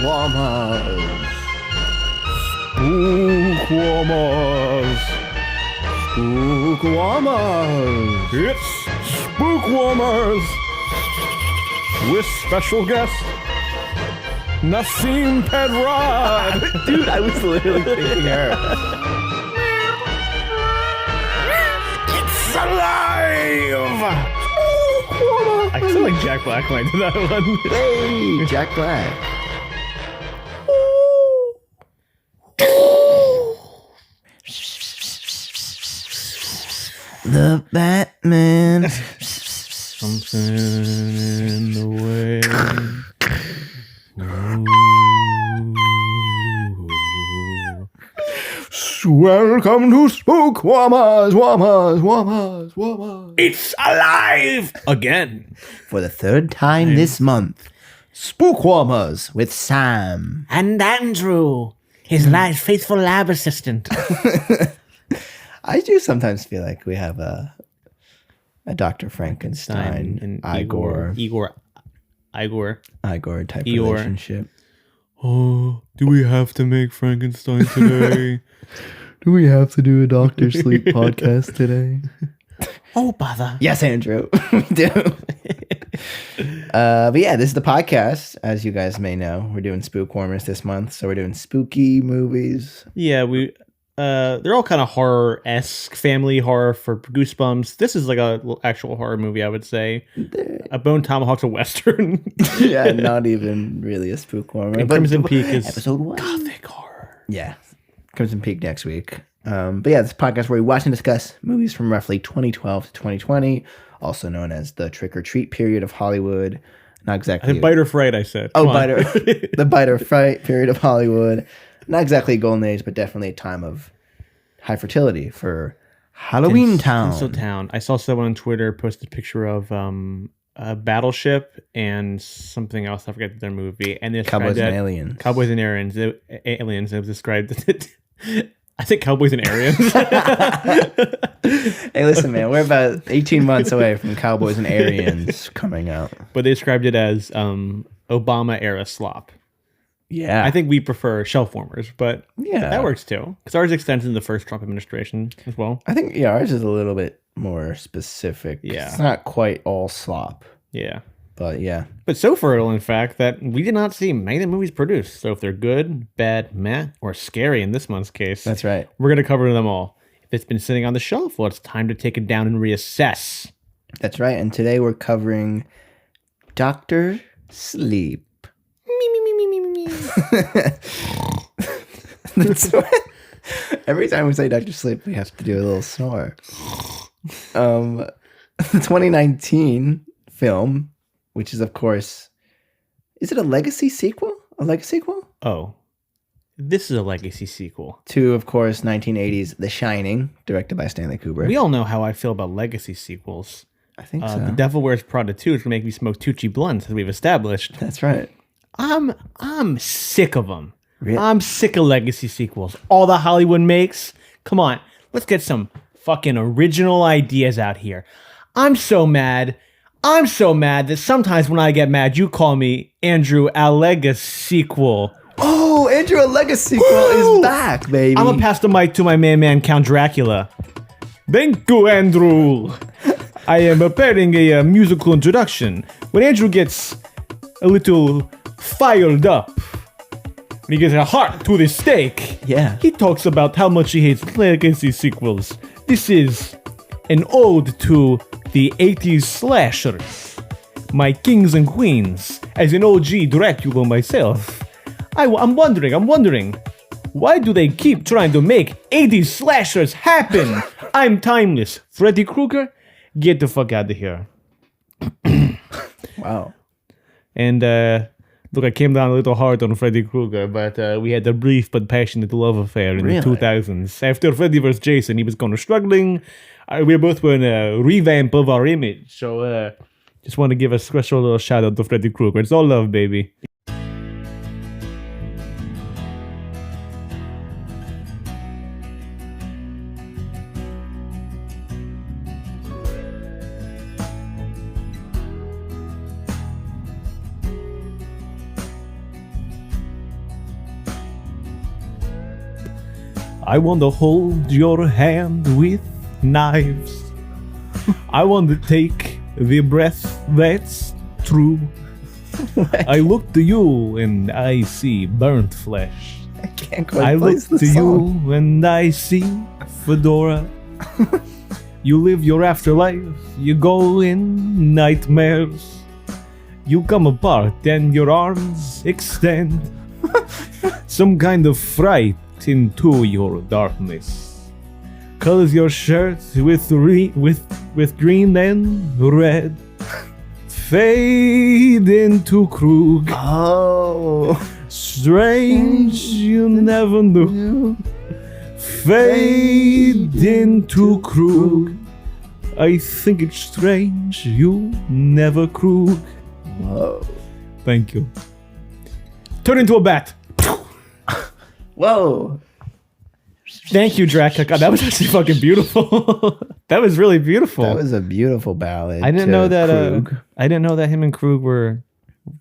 Spookwarmers. Spookwarmers. Spookwarmers. It's Spookwarmers with special guest Nassim Pedrad. Dude, I was literally thinking her. It's alive! I feel like Jack Black when I did that one. Hey, Jack Black. The Batman. Something in the way. Welcome to Spookwarmers, Warmers. It's alive again. For the third time this month, Spookwarmers with Sam. And Andrew, his faithful lab assistant. I do sometimes feel like we have a Dr. Frankenstein and Igor type relationship. Oh, do we have to make Frankenstein today? Do we have to do a Dr. Sleep podcast today? Oh, bother. Yes, Andrew. We do. But yeah, this is the podcast. As you guys may know, we're doing Spookwarmers this month. So we're doing spooky movies. Yeah, they're all kind of horror-esque, family horror for Goosebumps. This is like a actual horror movie, I would say. A Bone Tomahawk's a Western. Yeah, not even really a Spookwarmer. And Crimson Peak is episode 1. Gothic horror. Yeah. Crimson Peak next week. But yeah, this podcast where we watch and discuss movies from roughly 2012 to 2020, also known as the trick-or-treat period of Hollywood. Not exactly. The Bite or Fright, I said. The Bite or Fright period of Hollywood. Not exactly a golden age, but definitely a time of high fertility for Halloween Town. Tinseltown. I saw someone on Twitter post a picture of a Battleship and something else. I forget their movie. And Cowboys and Aliens. Cowboys and Aliens. Aliens. It was described. I think Cowboys and Aryans. Hey, listen, man. We're about 18 months away from Cowboys and Aryans coming out. But they described it as Obama-era slop. Yeah. I think we prefer shelf warmers, but yeah, that works too. Because ours extends in the first Trump administration as well. I think, yeah, ours is a little bit more specific. Yeah. It's not quite all slop. Yeah. But yeah. But so fertile, in fact, that we did not see many of the movies produced. So if they're good, bad, meh, or scary in this month's case, that's right. We're going to cover them all. If it's been sitting on the shelf, well, it's time to take it down and reassess. That's right. And today we're covering Dr. Sleep. That's what, every time we say Dr. Sleep, we have to do a little snore. The 2019 film, which is, of course, is it a legacy sequel? A legacy sequel? Oh, this is a legacy sequel. To, of course, 1980's The Shining, directed by Stanley Kubrick. We all know how I feel about legacy sequels. I think so. The Devil Wears Prada 2 is going to make me smoke Tucci blunts, as we've established. That's right. I'm sick of them. Really? I'm sick of legacy sequels. All the Hollywood makes. Come on, let's get some fucking original ideas out here. I'm so mad that sometimes when I get mad, you call me Andrew Allega sequel. Oh, Andrew Allega sequel is back, baby. I'm gonna pass the mic to my man Count Dracula. Thank you, Andrew. I am preparing a musical introduction. When Andrew gets a little fired up, when he gets a heart to the stake, yeah, he talks about how much he hates legacy sequels. This is an ode to the 80s slashers. My kings and queens, as an OG Dracula myself. I'm wondering, why do they keep trying to make 80s slashers happen? I'm timeless. Freddy Krueger, get the fuck out of here. Wow. And, look, I came down a little hard on Freddy Krueger, but we had a brief but passionate love affair in the 2000s. After Freddy vs. Jason, he was kind of struggling. We both were in a revamp of our image. So, just want to give a special little shout out to Freddy Krueger. It's all love, baby. I want to hold your hand with knives. I want to take the breath that's true. I look to you and I see burnt flesh. I can't quite I look place the to song. you and I see fedora. You live your afterlife, you go in nightmares. You come apart and your arms extend. Some kind of fright into your darkness. Colors your shirt with green and red. Fade into Krug. Oh. Strange, you never knew. Fade into Krug. I think it's strange you never Krug. Whoa. Thank you. Turn into a bat. Whoa. Thank you, Drac. God, that was actually fucking beautiful. That was really beautiful. That was a beautiful ballad. I didn't to know that. Krug. I didn't know that him and Krug were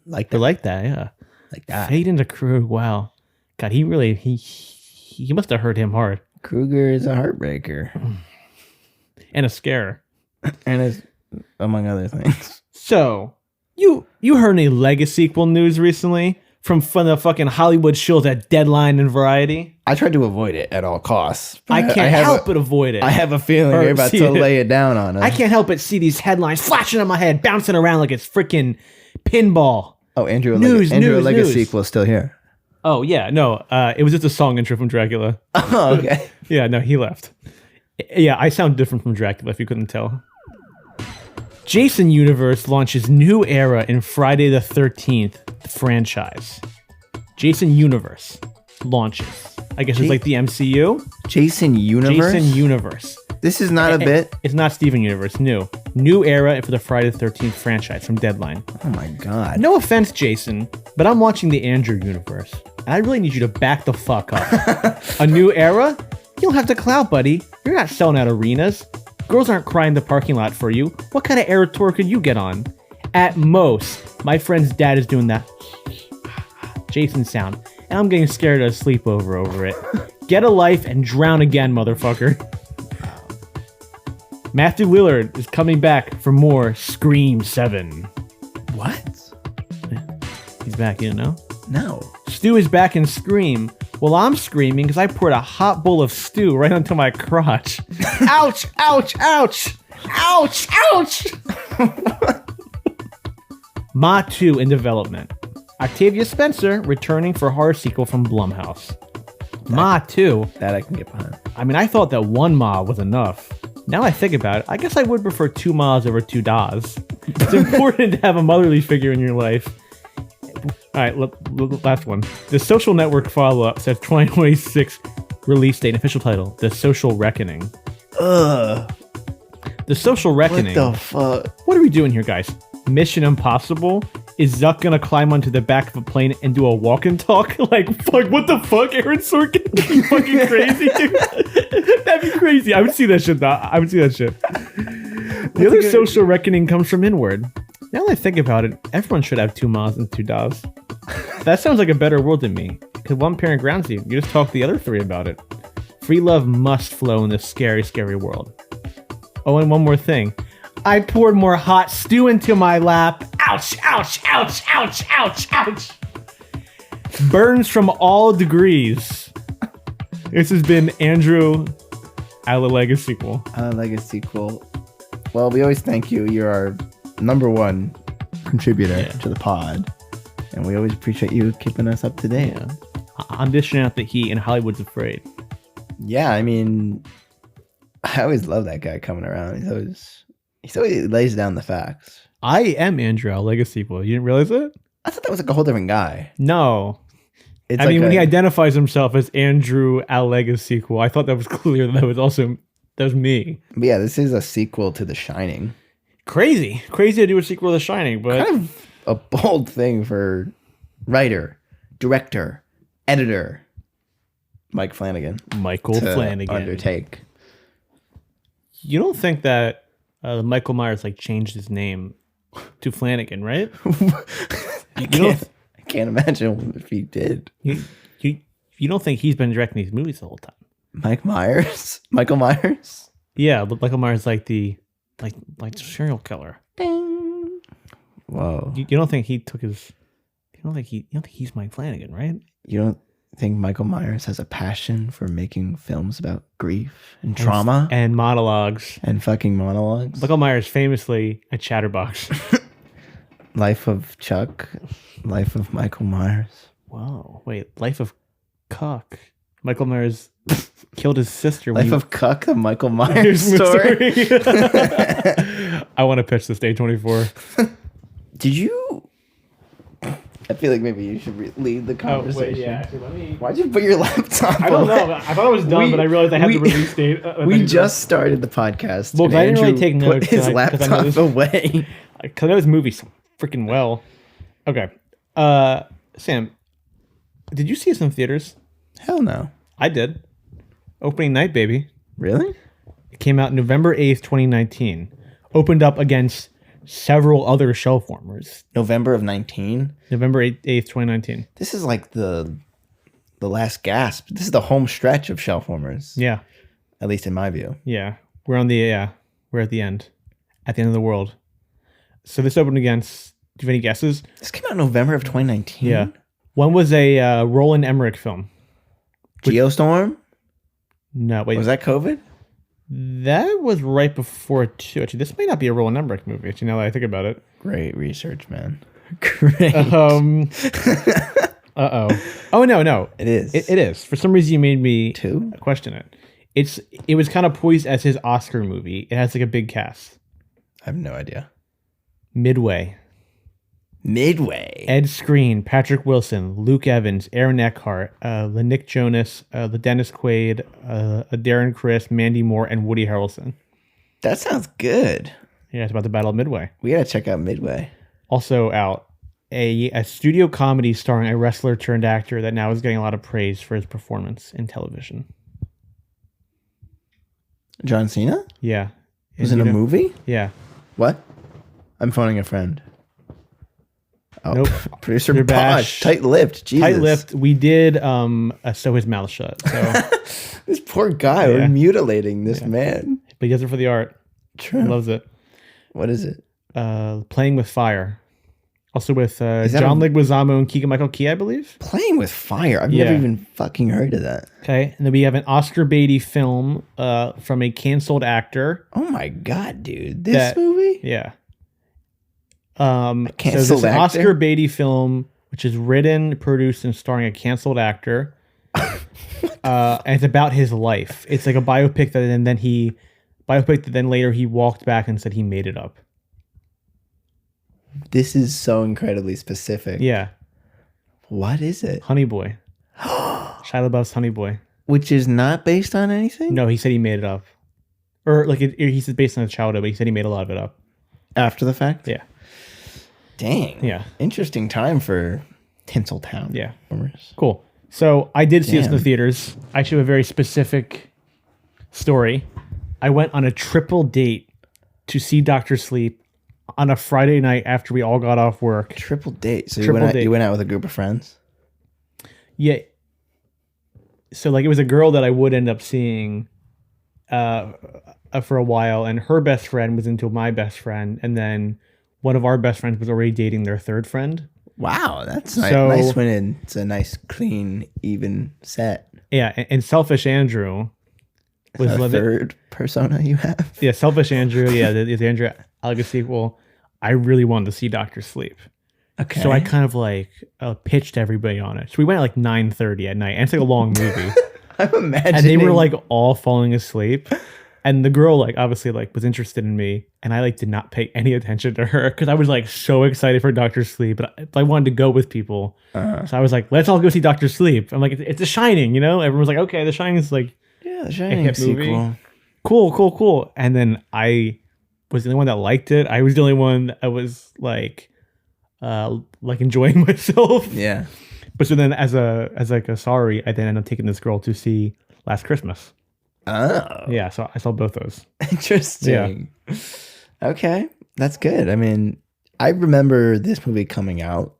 Like they're that. like that. Yeah, Like that. fade into Krug. Wow, God, he really he must have hurt him hard Kruger is a heartbreaker. and a scare. And it's among other things. So you heard any Lego sequel news recently from the fucking Hollywood shows at Deadline and Variety? I tried to avoid it at all costs. I but can't have help a- but avoid it. I have a feeling Or you're about see to it. lay it down on us. I can't help but see these headlines flashing on my head, bouncing around like it's freaking pinball. Oh, Andrew News, Andrew news. sequel is still here. Oh yeah, no, it was just a song intro from Dracula. Oh, okay. Yeah, no, he left. Yeah, I sound different from Dracula if you couldn't tell. Jason Universe launches new era in Friday the 13th franchise. Jason Universe launches. I guess it's like the MCU. Jason Universe? Jason Universe. This is not a bit. It's not Steven Universe, new. New era for the Friday the 13th franchise from Deadline. Oh my god. No offense, Jason, but I'm watching the Andrew Universe. And I really need you to back the fuck up. A new era? You don't have to clout, buddy. You're not selling out arenas. Girls aren't crying in the parking lot for you. What kind of era tour could you get on? At most, my friend's dad is doing that Jason sound, and I'm getting scared of sleepover over it. Get a life and drown again, motherfucker. Matthew Lillard is coming back for more Scream 7. What? He's back, you know? No. Stu is back in Scream. Well, I'm screaming because I poured a hot bowl of stew right onto my crotch. Ouch! Ouch! Ouch! Ouch! Ouch! Ma 2 in development. Octavia Spencer returning for horror sequel from Blumhouse. Ma 2. That I can get behind. I mean, I thought that one Ma was enough. Now I think about it, I guess I would prefer 2 Ma's over 2 Das. It's important to have a motherly figure in your life. All right, last one. The Social Network follow-up says 2026 release date, official title, The Social Reckoning. Ugh. The Social Reckoning. What the fuck? What are we doing here, guys? Mission Impossible? Is Zuck gonna climb onto the back of a plane and do a walk and talk? Like, fuck, what the fuck, Aaron Sorkin? Are you fucking crazy, dude? That'd be crazy. I would see that shit, though. I would see that shit. The other Social Reckoning comes from Inward. Now that I think about it, everyone should have 2 Mas and 2 Das. That sounds like a better world to me. Because one parent grounds you. You just talk to the other 3 about it. Free love must flow in this scary, scary world. Oh, and one more thing. I poured more hot stew into my lap. Ouch, ouch, ouch, ouch, ouch, ouch. Burns from all degrees. This has been Andrew at the Lego sequel. Legacy sequel. Well, we always thank you. You're our #1 contributor to the pod. And we always appreciate you keeping us up to date. Yeah. I'm dishing out the heat and Hollywood's afraid. Yeah, I mean, I always love that guy coming around. He always lays down the facts. I am Andrew at Lego sequel. You didn't realize it? I thought that was like a whole different guy. No. It's I mean, when he identifies himself as Andrew at Lego sequel, I thought that was clear that was me. But yeah, this is a sequel to The Shining. Crazy to do a sequel to The Shining, but Kind of a bold thing for writer, director, editor Mike Flanagan Michael to Flanagan. undertake. You don't think that Michael Myers like changed his name to Flanagan, right? I can't imagine if he did. You don't think he's been directing these movies the whole time? Mike Myers? Michael Myers? Yeah, Michael Myers like the serial killer. Ding. Whoa. You don't think he took his? You don't think he's Mike Flanagan, right? You don't think Michael Myers has a passion for making films about grief and trauma and monologues and fucking monologues? Michael Myers famously a chatterbox. Life of Chuck, Life of Michael Myers. Whoa, wait, Life of Cuck. Michael Myers killed his sister. Life of Cuck, the Michael Myers story. I want to pitch this to A24. Did you? I feel like maybe you should lead the conversation. Actually, let me. Why'd you put your laptop? I don't know. I thought it was done, but I realized I had the release date. We just started the podcast. Well, I didn't really take notes. Put his laptop away. Because I know this movie so freaking well. Okay, Sam, did you see this in theaters? Hell no. I did. Opening night, baby. Really? It came out November 8th, 2019. Opened up against several other shelf warmers. November of 19? November 8th, 2019. This is like the last gasp. This is the home stretch of shelf warmers. Yeah. At least in my view. Yeah. We're at the end. At the end of the world. So this opened against, do you have any guesses? This came out in November of 2019? Yeah. One was a Roland Emmerich film. Geostorm? No, wait. Was that COVID? That was right before it too. Actually, this may not be a Roland Emmerich movie, actually, now that I think about it. Great research, man. Great. Uh-oh. Oh, no. It is. It is. For some reason, you made me Two? question it. It was kind of poised as his Oscar movie. It has like a big cast. I have no idea. Midway. Ed Skrein, Patrick Wilson, Luke Evans, Aaron Eckhart, the Nick Jonas, the Dennis Quaid, Darren Criss, Mandy Moore, and Woody Harrelson. That sounds good. Yeah, it's about the Battle of Midway. We gotta check out Midway. Also out, a studio comedy starring a wrestler turned actor that now is getting a lot of praise for his performance in television. John Cena? Yeah. Was in a movie? Yeah. What? I'm phoning a friend. Oh, Nope. Producer You're Bosh. bash. Tight-lipped. Jesus. Tight-lipped. We did sew his mouth shut. So, This poor guy. Yeah. We're mutilating this man. but he does it for the art. True. He loves it. What is it? Playing with Fire. Also with that John a- Leguizamo and Keegan-Michael Key, I believe. Playing with Fire. I've Yeah. never even fucking heard of that. Okay. And then we have an Oscar Beatty film from a canceled actor. Oh my god, dude. This movie? Yeah. canceled so this is an actor? Oscar Beatty film, which is written, produced, and starring a canceled actor. And it's about his life. It's like a biopic that then later he walked back and said he made it up. This is so incredibly specific. Yeah. What is it? Honey Boy. Shia LaBeouf's Honey Boy. Which is not based on anything? No, he said he made it up. Or like he said based on his childhood, but he said he made a lot of it up. After the fact? Yeah. Dang. Yeah. Interesting time for Tinseltown. Yeah. Performers. Cool. So I did see this in the Damn. theaters. I actually have a very specific story. I went on a triple date to see Dr. Sleep on a Friday night after we all got off work. Triple date. So Triple date. you went out with a group of friends? Yeah. So like it was a girl that I would end up seeing for a while, and her best friend was into my best friend, and then one of our best friends was already dating their third friend. Wow, that's So- nice when it's a nice, clean, even set. Yeah, and Selfish Andrew was A living. third persona you have? Yeah, Selfish Andrew. Yeah, the Andrew Alga sequel. I really wanted to see Dr. Sleep. Okay. So I kind of like pitched everybody on it. So we went at like 9:30 at night, and it's like a long movie. I'm imagining. And they were like all falling asleep. And the girl like obviously like was interested in me, and I like did not pay any attention to her because I was like so excited for Dr. Sleep, but I wanted to go with people. So I was like, let's all go see Dr. Sleep. I'm like, it's The Shining, you know? Everyone was like, okay, The Shining is like Yeah, the a Shining hip sequel. movie. Cool. And then I was the only one that liked it. I was the only one that was like enjoying myself. Yeah. But so then as a sorry, I then ended up taking this girl to see Last Christmas. Oh. Yeah, so I saw both those. Interesting. Okay. That's good. I mean, I remember this movie coming out,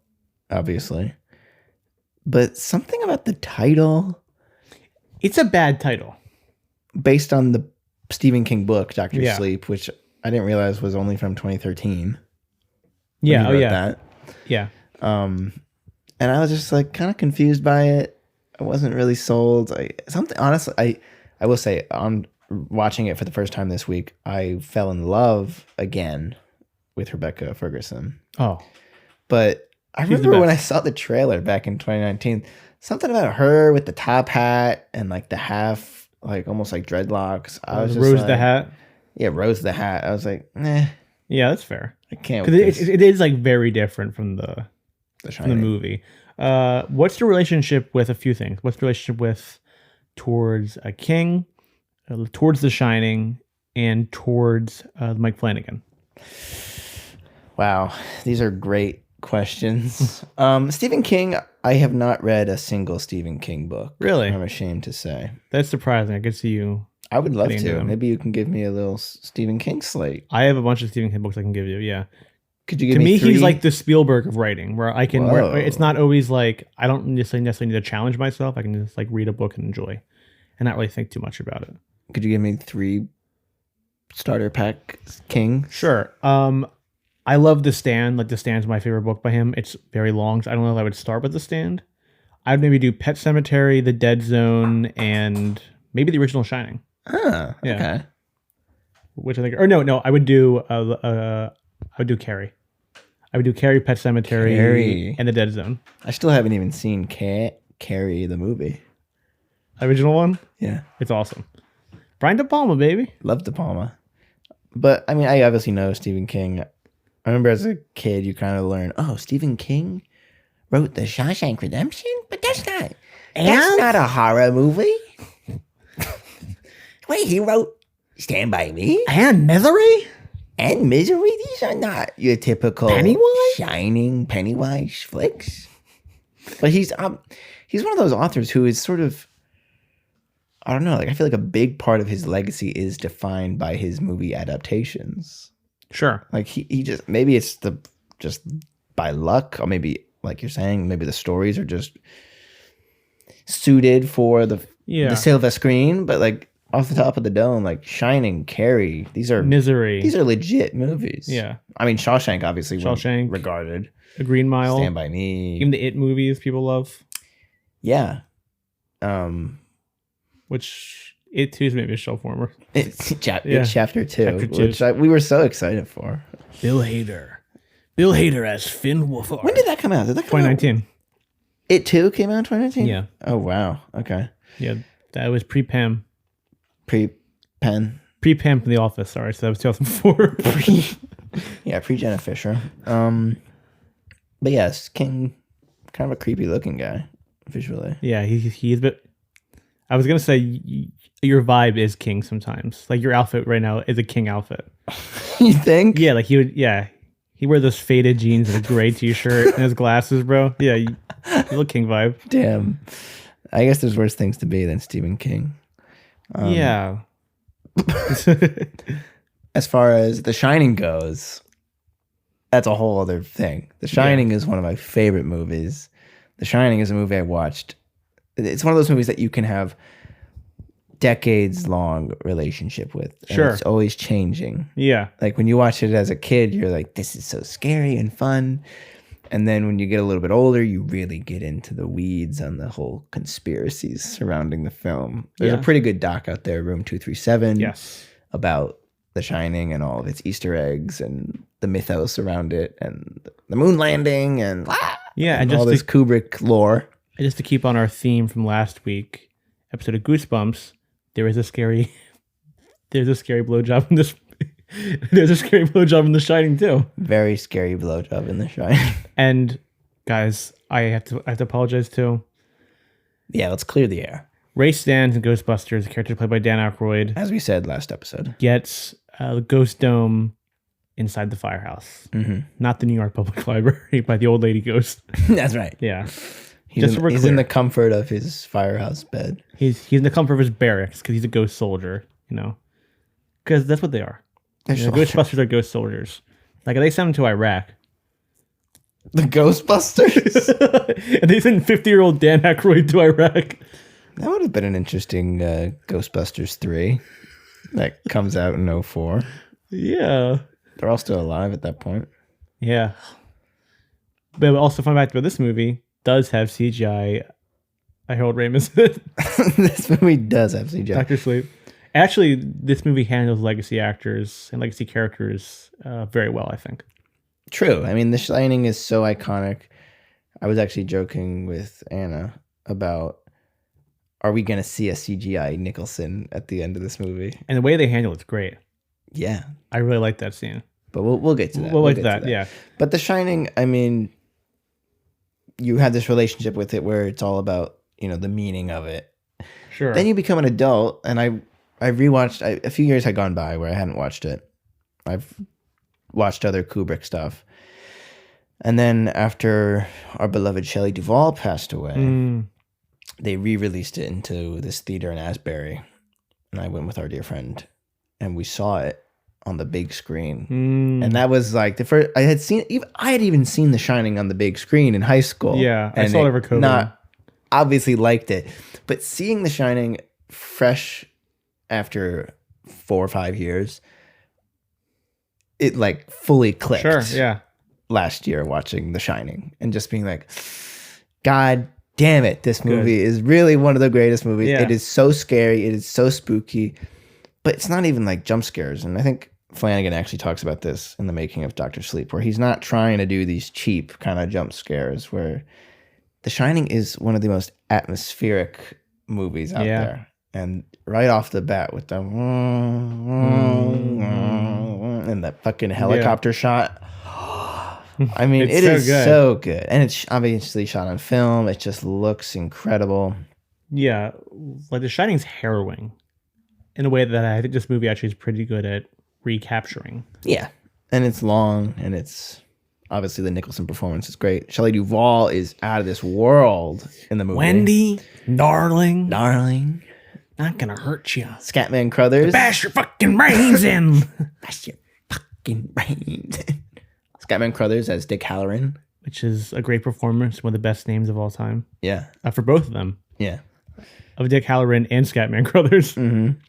obviously. But something about the title. It's a bad title. based on the Stephen King book, Dr. Yeah. Sleep, which I didn't realize was only from 2013. when Yeah. he Oh wrote yeah. that. Yeah. And I was just like kind of confused by it. I wasn't really sold. Honestly, I will say on watching it for the first time this week, I fell in love again with Rebecca Ferguson. Oh. But I She's the remember when I best. saw the trailer back in 2019, something about her with the top hat and like the half, like almost like dreadlocks. I was just Rose like, the Hat. Yeah, Rose the Hat. I was like, Yeah, that's fair. I can't. Because With this. it is like very different from the Shining. movie. What's the relationship with a few things? What's the relationship with towards a King, towards The Shining, and towards Mike Flanagan? Wow, these are great questions. Stephen King, I have not read a single Stephen King book. Really? I'm ashamed to say. That's surprising. I could see you. I would love Getting into to. them. Maybe you can give me a little Stephen King slate. I have a bunch of Stephen King books I can give you. Yeah. Could you give To me, three? he's like the Spielberg of writing, where I can. Where Whoa. it's not always like I don't necessarily need to challenge myself. I can just like read a book and enjoy, and not really think too much about it. Could you give me 3 starter pack King? Sure. I love The Stand. Like The Stand's my favorite book by him. It's very long, so I don't know if I would start with The Stand. I'd maybe do Pet Cemetery, The Dead Zone, and maybe the original Shining. Ah, Yeah. okay. Which I think, or no, I would do Carrie. I would do Carrie, Pet Cemetery, Carrie. and The Dead Zone. I still haven't even seen Carrie the movie. Original one. Yeah, It's awesome. Brian De Palma, baby. love De Palma. But I mean, I obviously know Stephen King. I remember as a kid, you kind of learn, oh, Stephen King wrote The Shawshank Redemption, but that's not a horror movie. Wait, he wrote Stand By Me And Misery. and Misery. These are not your typical Pennywise? Shining Pennywise flicks. But he's one of those authors who is sort of, I don't know, like I feel like a big part of his legacy is defined by his movie adaptations. Sure. Like he just, maybe it's just by luck, or maybe like you're saying, maybe the stories are just suited for the silver screen. But like off the top of the dome, like Shining, Carrie, these are Misery. legit movies. Yeah. I mean, Shawshank obviously Shawshank. regarded. A Green Mile. Stand By Me. Even the It movies people love. Yeah. Which It too is maybe a shell former. It's chapter 2, Chapter two. which we were so excited for. Bill Hader as Finn Wolfhard. When did that come out? Did that come out? 2019. It too came out in 2019? Yeah. Oh, wow. Okay. Yeah, that was pre-Pam. Pre-Pen. Pre-Pam from The Office, sorry. So that was 2004. Yeah, pre-Jenna Fisher. But yes, King, kind of a creepy looking guy, visually. Yeah, he's a bit... I was going to say, your vibe is King sometimes. Like, your outfit right now is a King outfit. You think? Yeah, like he would... Yeah. He wear those faded jeans and a gray t-shirt and his glasses, bro. Yeah, you look King vibe. Damn. I guess there's worse things to be than Stephen King. Yeah. As far as The Shining goes, that's a whole other thing. The Shining is one of my favorite movies. The Shining is a movie I watched. It's one of those movies that you can have decades long relationship with. And Sure. it's always changing. Yeah. Like when you watch it as a kid, you're like, this is so scary and fun. And then when you get a little bit older, you really get into the weeds on the whole conspiracies surrounding the film. There's a pretty good doc out there, Room 237, Yes. about The Shining and all of its Easter eggs and the mythos around it and the moon landing and, Yeah, and all just this Kubrick lore. to keep on our theme from last week, episode of Goosebumps, there is a scary blowjob in this. There's a scary blowjob in The Shining too. Very scary blowjob in The Shining. And guys, I have to apologize too. Yeah, let's clear the air. Ray Stantz in Ghostbusters, a character played by Dan Aykroyd, As we said last episode. gets the ghost dome inside the firehouse, not the New York Public Library by the old lady ghost. That's right. Yeah, He's in the comfort of his firehouse bed. he's in the comfort of his barracks because he's a ghost soldier. You know, because that's what they are. You know, Ghostbusters are ghost soldiers. Like they sent them to Iraq. The Ghostbusters? And they sent 50-year-old Dan Aykroyd to Iraq. That would have been an interesting Ghostbusters 3 that comes out in 2004. Yeah. They're all still alive at that point. Yeah. But also, fun fact about this movie does have CGI. Harold Ramis. This movie does have CGI. Dr. Sleep. Actually, this movie handles legacy actors and legacy characters very well, I think. True. I mean, The Shining is so iconic. I was actually joking with Anna about, are we going to see a CGI Nicholson at the end of this movie? And the way they handle it's great. Yeah. I really like that scene. But we'll get to that. We'll get that, to that, yeah. But The Shining, I mean, you have this relationship with it where it's all about, the meaning of it. Sure. Then you become an adult, and I rewatched, a few years had gone by where I hadn't watched it. I've watched other Kubrick stuff. And then after our beloved Shelley Duvall passed away, they re-released it into this theater in Asbury. And I went with our dear friend, and we saw it on the big screen. And that was like the first, I had even seen The Shining on the big screen in high school. Yeah, I and saw it over COVID. Obviously liked it. But seeing The Shining fresh after 4 or 5 years, it like fully clicked. Sure, yeah. Last year watching The Shining and just being like, God damn it, this movie is really one of the greatest movies. Yeah. It is so scary, it is so spooky, but it's not even like jump scares. And I think Flanagan actually talks about this in the making of Dr. Sleep, where he's not trying to do these cheap kind of jump scares, where The Shining is one of the most atmospheric movies out there. And right off the bat with the and that fucking helicopter shot. I mean, it is so good. And it's obviously shot on film. It just looks incredible. Yeah. Like The Shining's harrowing in a way that I think this movie actually is pretty good at recapturing. Yeah. And it's long, and it's obviously the Nicholson performance is great. Shelley Duvall is out of this world in the movie. Wendy, darling, not gonna hurt you. Scatman Crothers. Bash your fucking brains in. Bash your fucking brains in. Scatman Crothers as Dick Halloran. Which is a great performance, one of the best names of all time. Yeah. For both of them. Yeah. Of Dick Halloran and Scatman Crothers. Mm-hmm.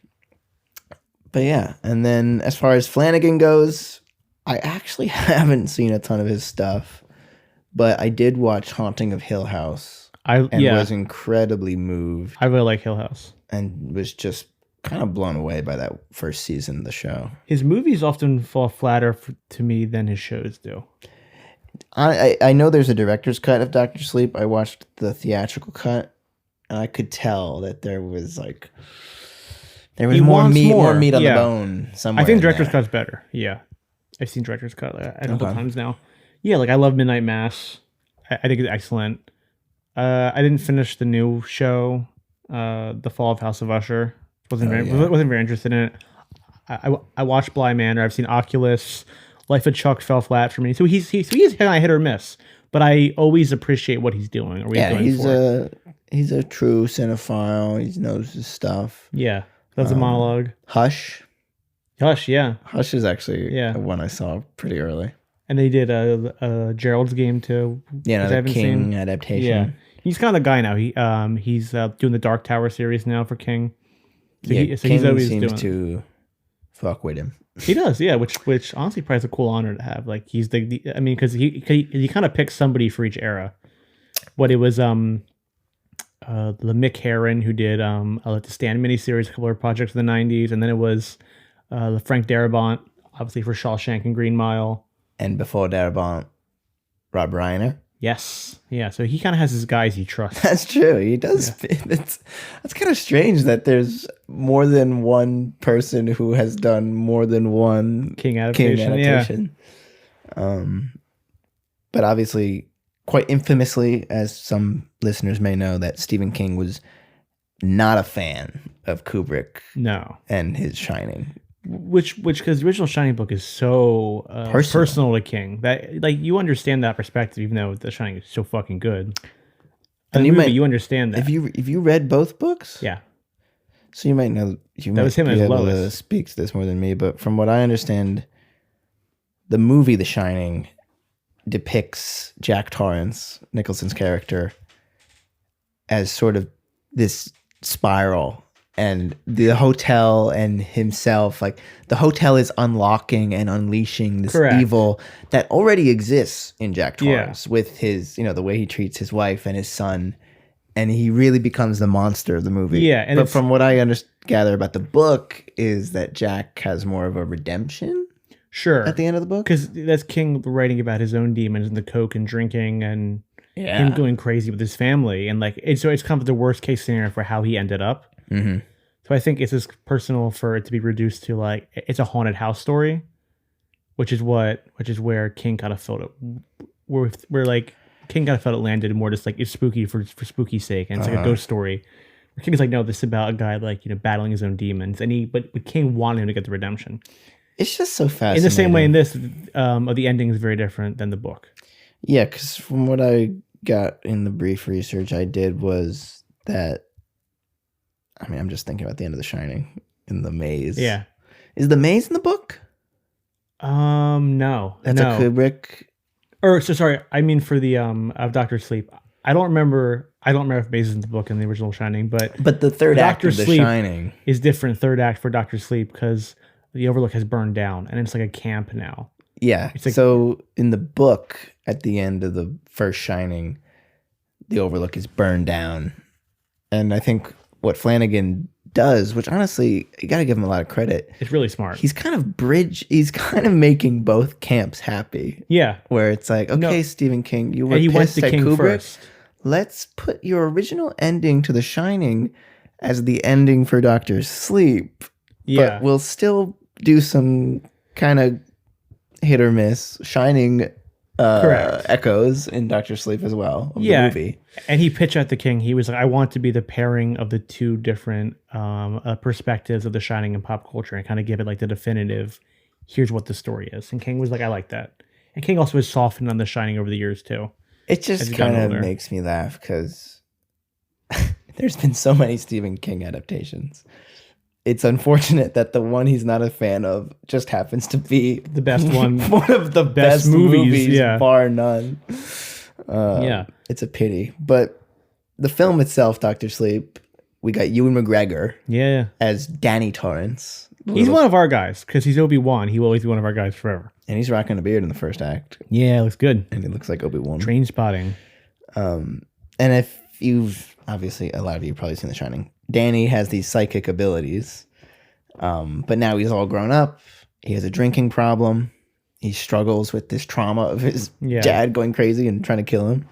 But yeah, and then as far as Flanagan goes, I actually haven't seen a ton of his stuff, but I did watch Haunting of Hill House. And was incredibly moved. I really like Hill House. And was just kind of blown away by that first season of the show. His movies often fall flatter to me than his shows do. I know there's a director's cut of Dr. Sleep. I watched the theatrical cut, and I could tell that there was more meat on the bone somewhere. I think director's cut's better. Yeah. I've seen director's cut a couple times now. Yeah, like I love Midnight Mass. I think it's excellent. I didn't finish the new show, The Fall of House of Usher. Wasn't very interested in it. I watched Bly Manor. I've seen Oculus. Life of Chuck fell flat for me. So he's kind of hit or miss. But I always appreciate what he's doing. He's a true cinephile. He knows his stuff. Yeah, that's a monologue. Hush, yeah. Hush is actually one I saw pretty early. And they did a Gerald's Game too. Yeah, another King adaptation. Yeah, he's kind of the guy now. He's doing the Dark Tower series now for King. So King he's always seems to fuck with him. He does, yeah. Which honestly, probably is a cool honor to have. Like he's because he kind of picks somebody for each era. But it was the Mick Herron who did the Stand miniseries, a couple of projects in the '90s, and then it was the Frank Darabont, obviously for Shawshank and Green Mile. And before Darabont, Rob Reiner. Yes. Yeah. So he kind of has his guys he trusts. That's true. He does. Yeah. That's kind of strange that there's more than one person who has done more than one King adaptation. Yeah. But obviously, quite infamously, as some listeners may know, that Stephen King was not a fan of Kubrick. No. And his Shining. Which because the original Shining book is so personal to King that like you understand that perspective, even though the Shining is so fucking good. And you understand that. If you read both books, yeah. So you might know that was him as able Lois. to speak to this more than me, but from what I understand, the movie The Shining depicts Jack Torrance, Nicholson's character, as sort of this spiral. And the hotel and himself, like the hotel is unlocking and unleashing this Correct. evil that already exists in Jack Yeah. Torrance with his, the way he treats his wife and his son. And he really becomes the monster of the movie. Yeah, and but it's- from what I gather about the book is that Jack has more of a redemption Sure. at the end of the book. Because that's King writing about his own demons and the coke and drinking and Yeah. him going crazy with his family. And like, it's kind of the worst case scenario for how he ended up. Mm-hmm. So I think it's just personal for it to be reduced to like, it's a haunted house story, which is where King kind of felt it. Where like King kind of felt it landed more just like it's spooky for spooky's sake. And it's like a ghost story. Where King's like, no, this is about a guy like, battling his own demons. And but King wanted him to get the redemption. It's just so fascinating. In the same way in this, the ending is very different than the book. Yeah, because from what I got in the brief research I did was that, I'm just thinking about the end of The Shining in the maze. Yeah. Is the maze in the book? No. That's no. a Kubrick. Or so sorry, I mean for the of Doctor Sleep. I don't remember if Maze is in the book in the original Shining, but the third act Dr. of The Sleep Shining is different third act for Doctor Sleep because the Overlook has burned down and it's like a camp now. Yeah. like- So in the book, at the end of the first Shining, the Overlook is burned down. And I think what Flanagan does, which honestly, you got to give him a lot of credit. It's really smart. He's kind of making both camps happy. Yeah. Where it's like, okay, No. Stephen King, you were And he went pissed to at King Kubrick. first. Let's put your original ending to The Shining as the ending for Doctor Sleep. Yeah. But we'll still do some kind of hit or miss Shining Correct. echoes in Doctor Sleep as well. Of Yeah. The movie. And he pitched at the King. He was like, I want to be the pairing of the two different perspectives of The Shining and pop culture and kind of give it like the definitive, here's what the story is. And King was like, I like that. And King also has softened on The Shining over the years too. It As just he's gotten kind of older. makes me laugh because there's been so many Stephen King adaptations. It's unfortunate that the one he's not a fan of just happens to be The best one. one of the best movies, yeah. bar none. Yeah. It's a pity. But the film itself, Doctor Sleep, we got Ewan McGregor Yeah. as Danny Torrance. He's one of our guys because he's Obi-Wan. He will always be one of our guys forever. And he's rocking a beard in the first act. Yeah, looks good. And he looks like Obi-Wan. Train spotting. And if you've, obviously, a lot of you have probably seen The Shining, Danny has these psychic abilities. But now he's all grown up. He has a drinking problem. He struggles with this trauma of his dad going crazy and trying to kill him.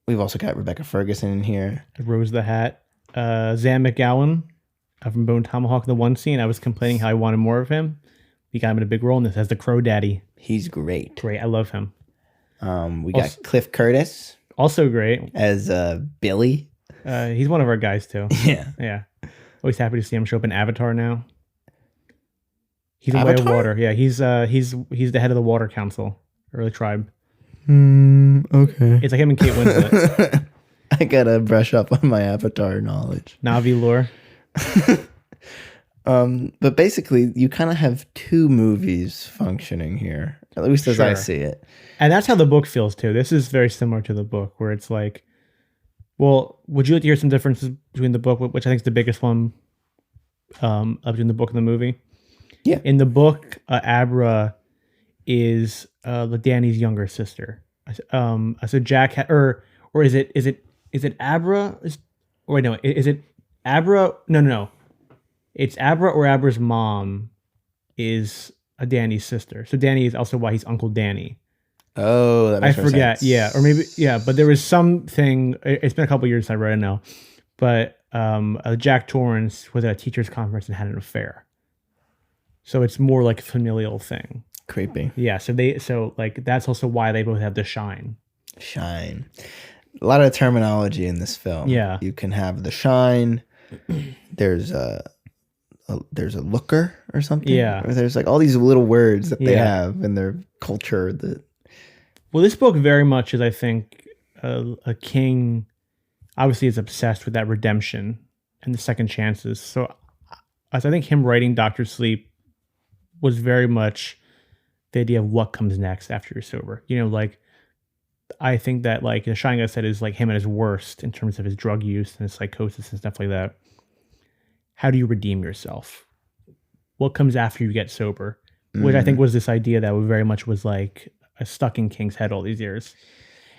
We've also got Rebecca Ferguson in here. Rose the Hat. Zan McGowan from Bone Tomahawk in the one scene. I was complaining how I wanted more of him. We got him in a big role in this as the Crow Daddy. He's great. Great. I love him. We got Cliff Curtis Also great. as Billy. He's one of our guys too. Yeah. Yeah. Always happy to see him show up in Avatar now. He's a way of Avatar? water. Yeah, he's the head of the Water Council or the tribe. Okay. It's like him and Kate Winslet. I gotta brush up on my Avatar knowledge. Navi lore. But basically, you kind of have two movies functioning here, at least as I Sure. see it. And that's how the book feels too. This is very similar to the book where it's like, well, would you like to hear some differences between the book, which I think is the biggest one between the book and the movie? Yeah. In the book, Abra is Danny's younger sister. So Jack or is it Abra? Is it Abra? No. It's Abra or Abra's mom is a Danny's sister. So Danny is also why he's Uncle Danny. Oh, that I makes more forget. sense. Yeah, or maybe but there was something. It's been a couple years since I read it now, but Jack Torrance was at a teachers' conference and had an affair. So it's more like a familial thing. Creepy. Yeah. So that's also why they both have the shine. Shine. A lot of terminology in this film. Yeah. You can have the shine. There's a looker or something. Yeah. Or there's like all these little words that they Yeah. have in their culture that. Well, this book very much is, I think, a King. Obviously, is obsessed with that redemption and the second chances. So, I think him writing Doctor Sleep was very much the idea of what comes next after you're sober. You know, like I think that like The Shining, I said, is like him at his worst in terms of his drug use and his psychosis and stuff like that. How do you redeem yourself? What comes after you get sober? Which I think was this idea that very much was like stuck in King's head all these years.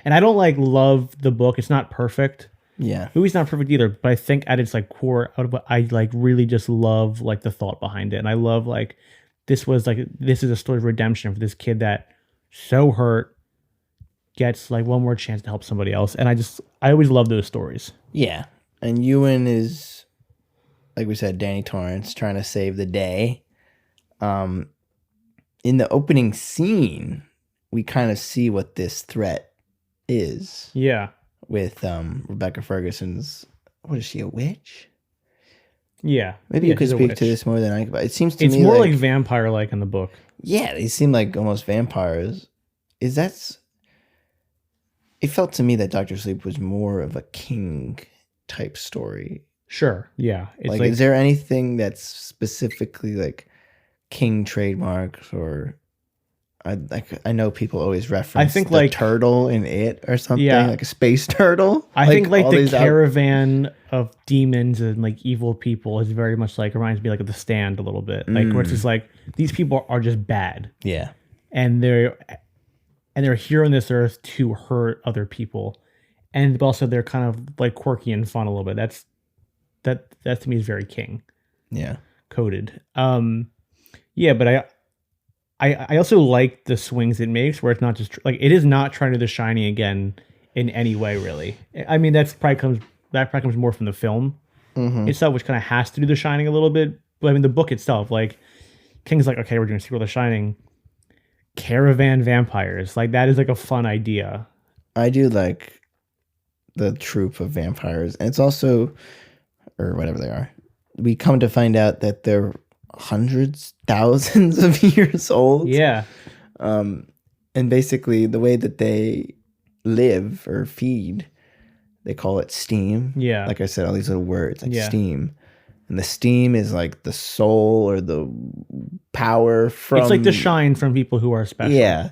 And I don't like love the book. It's not perfect. Yeah. The movie's not perfect either, but I think at its like core, I like really just love like the thought behind it. And I love like this is a story of redemption for this kid that so hurt gets like one more chance to help somebody else. And I always love those stories. Yeah. And Ewan is, like we said, Danny Torrance trying to save the day. In the opening scene, we kind of see what this threat is. Yeah. With Rebecca Ferguson's, what is she, a witch? Yeah. Maybe you could speak to this more than I could. But it seems to me it's more like vampire-like in the book. Yeah, they seem like almost vampires. It felt to me that Dr. Sleep was more of a King type story. Sure. Yeah. It's like, is there anything that's specifically like King trademarks, or I know people always reference the turtle in it or something, like a space turtle. I think like the caravan of demons and like evil people is very much like reminds me like of The Stand a little bit, like where it's just like these people are just bad, and they're here on this earth to hurt other people, and also they're kind of like quirky and fun a little bit. That to me is very King, coded. But I also like the swings it makes, where it's not just like it is not trying to do The Shining again in any way, really. I mean, that probably comes more from the film itself, which kind of has to do The Shining a little bit. But I mean, the book itself, like King's like, okay, we're doing a sequel to The Shining, caravan vampires, like that is like a fun idea. I do like the troop of vampires, and it's also, or whatever they are, we come to find out that they're hundreds, thousands of years old. Yeah. And basically the way that they live or feed, they call it steam. Yeah. Like I said, all these little words like steam. And the steam is like the soul or the power from... It's like the shine from people who are special. Yeah.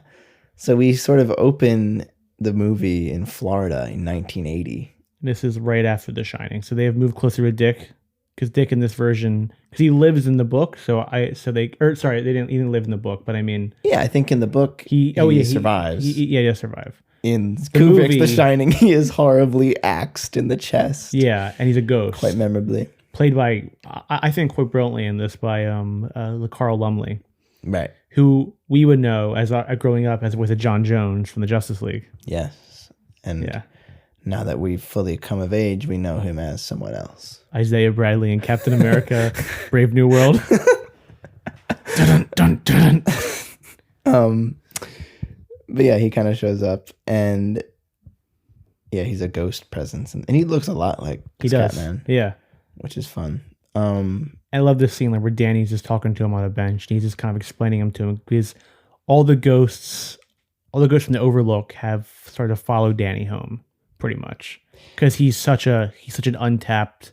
So we sort of open the movie in Florida in 1980. This is right after The Shining. So they have moved closer to Dick. Because Dick in this version, because he lives in the book, he didn't live in the book, but I mean, yeah, I think in the book he survives. He does survive. In Kubrick's The Shining, he is horribly axed in the chest. Yeah, and he's a ghost, quite memorably played by, I think, quite brilliantly in this by Carl Lumley, right? Who we would know as growing up as with a John Jones from the Justice League. Yes, and now that we've fully come of age, we know him as someone else. Isaiah Bradley in Captain America, Brave New World. Dun, dun, dun, dun. But yeah, he kind of shows up, and yeah, he's a ghost presence, and he looks a lot like Scatman. Yeah, which is fun. I love this scene like where Danny's just talking to him on a bench, and he's just kind of explaining him to him because all the ghosts from the Overlook have started to follow Danny home, pretty much, because he's such an untapped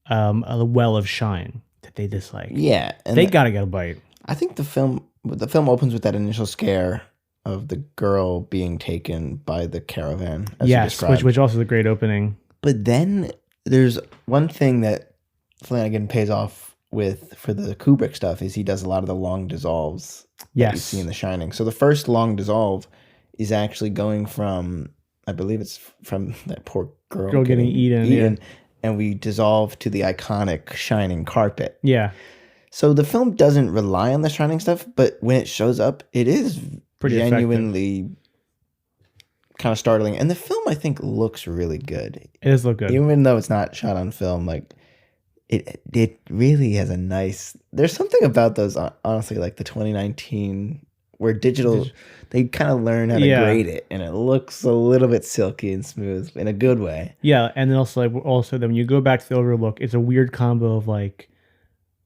a well of shine that they dislike. Yeah, and they gotta get a bite. I think the film opens with that initial scare of the girl being taken by the caravan. Yes, which also is a great opening. But then there's one thing that Flanagan pays off with for the Kubrick stuff is he does a lot of the long dissolves. That you see in The Shining. So the first long dissolve is actually going from, I believe it's from that poor girl getting eaten. Yeah. And we dissolve to the iconic Shining carpet. Yeah. So the film doesn't rely on the Shining stuff, but when it shows up, it is pretty genuinely kind of startling. And the film, I think, looks really good. It does look good. Even though it's not shot on film, like it really has a nice... There's something about those, honestly, like the 2019... where digital, they kind of learn how to grade it, and it looks a little bit silky and smooth in a good way. Yeah, and then also then when you go back to the Overlook, it's a weird combo of like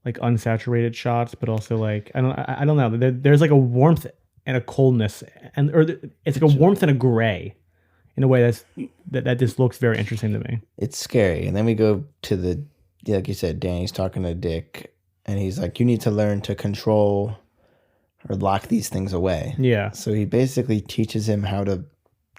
unsaturated shots, but also like I don't know. There's like a warmth and a coldness, it's like a warmth and a gray, in a way that just looks very interesting to me. It's scary, and then we go to like you said, Danny's talking to Dick, and he's like, "You need to learn to control or lock these things away." Yeah. So he basically teaches him how to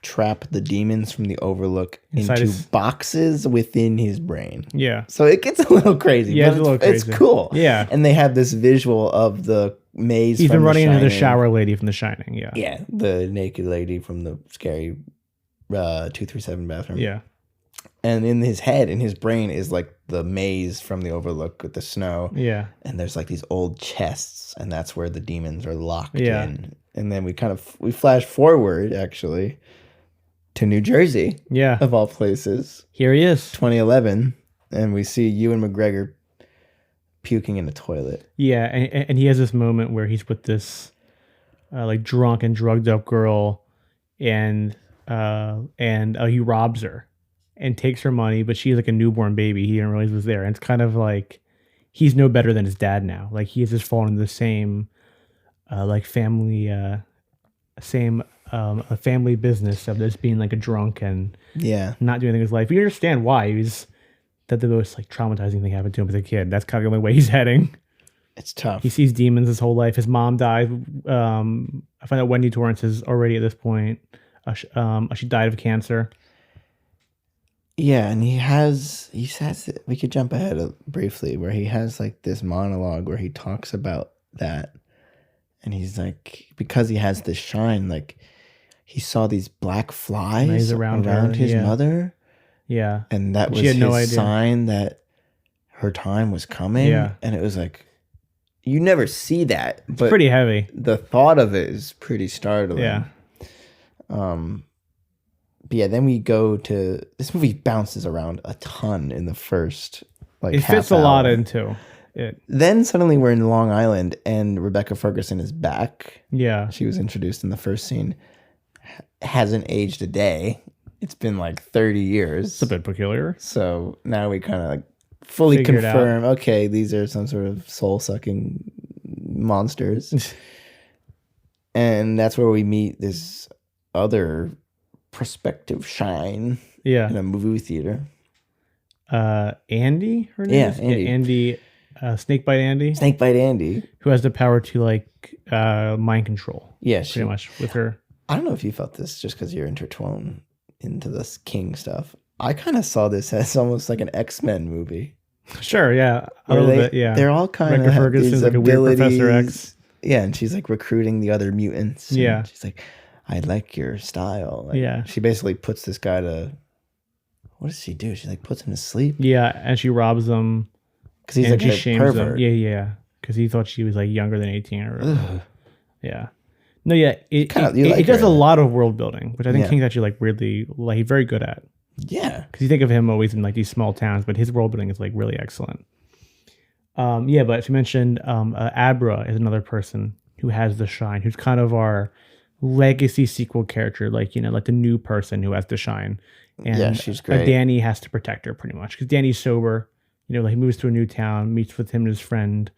trap the demons from the Overlook Inside into his- boxes within his brain. Yeah. So it gets a little crazy. Yeah, but it's a little it's crazy. cool. Yeah. And they have this visual of the maze. He's from been running into the Shining. shower lady from The Shining. Yeah. Yeah, the naked lady from the scary 237 bathroom. Yeah. And in his head, in his brain, is like the maze from the Overlook with the snow. Yeah. And there's like these old chests, and that's where the demons are locked Yeah. in. And then we flash forward actually to New Jersey, Yeah. of all places, Here he is. 2011, and we see Ewan McGregor puking in the toilet. Yeah, and he has this moment where he's with this like drunk and drugged up girl, and he robs her and takes her money, but she's like a newborn baby. He didn't realize was there, and it's kind of like he's no better than his dad now. Like he has just fallen into the same like family a family business of this being like a drunk and Yeah. not doing anything in his life. We understand why that the most like traumatizing thing happened to him as a kid. That's kind of the only way he's heading. It's tough. He sees demons his whole life. His mom died. I find out Wendy Torrance is already at this point. She died of cancer. Yeah, and he says it, we could jump ahead briefly where he has like this monologue where he talks about that. And he's like, because he has this shine, like he saw these black flies around his yeah. mother. Yeah. And that was She had his no idea. sign that her time was coming. Yeah. And it was like, you never see that. But It's pretty heavy. the thought of it is pretty startling. Yeah. But yeah, then we go to this movie bounces around a ton in the first like It half fits a lot hour. into it. Then suddenly we're in Long Island and Rebecca Ferguson is back. Yeah. She was introduced in the first scene. Hasn't aged a day. It's been like 30 years. It's a bit peculiar. So now we kind of like fully Figure it out. confirm, okay, these are some sort of soul-sucking monsters. And that's where we meet this other prospective shine Yeah. in a movie theater. Andy, her name Yeah, is? Andy. Andy, Snakebite Andy, Snakebite Andy. who has the power to like mind control, Yeah, pretty much with her. I don't know if you felt this just because you're intertwined into this King stuff. I kind of saw this as almost like an X-Men movie. Sure, yeah, a Where little they- bit, yeah. They're all kind Rebecca of have Ferguson's these like a weird Professor abilities. X. Yeah, and she's like recruiting the other mutants. and Yeah. she's like, I like your style. Like, Yeah. she basically puts this guy to. What does she do? She like puts him to sleep Yeah, and she robs them. because he's and like she a shames pervert. them. Yeah, because he thought she was like younger than 18 or whatever. Ugh. Yeah. No, yeah, it You like does her a in it. lot of world building, which I think Yeah. King's actually like weirdly like very good at. Yeah. Because you think of him always in like these small towns, but his world building is like really excellent. Yeah, but as you mentioned, Abra is another person who has the shine, who's kind of our legacy sequel character, like like the new person who has the shine. And Yeah, she's great. Danny has to protect her pretty much because Danny's sober. Like he moves to a new town, meets with him and his friend,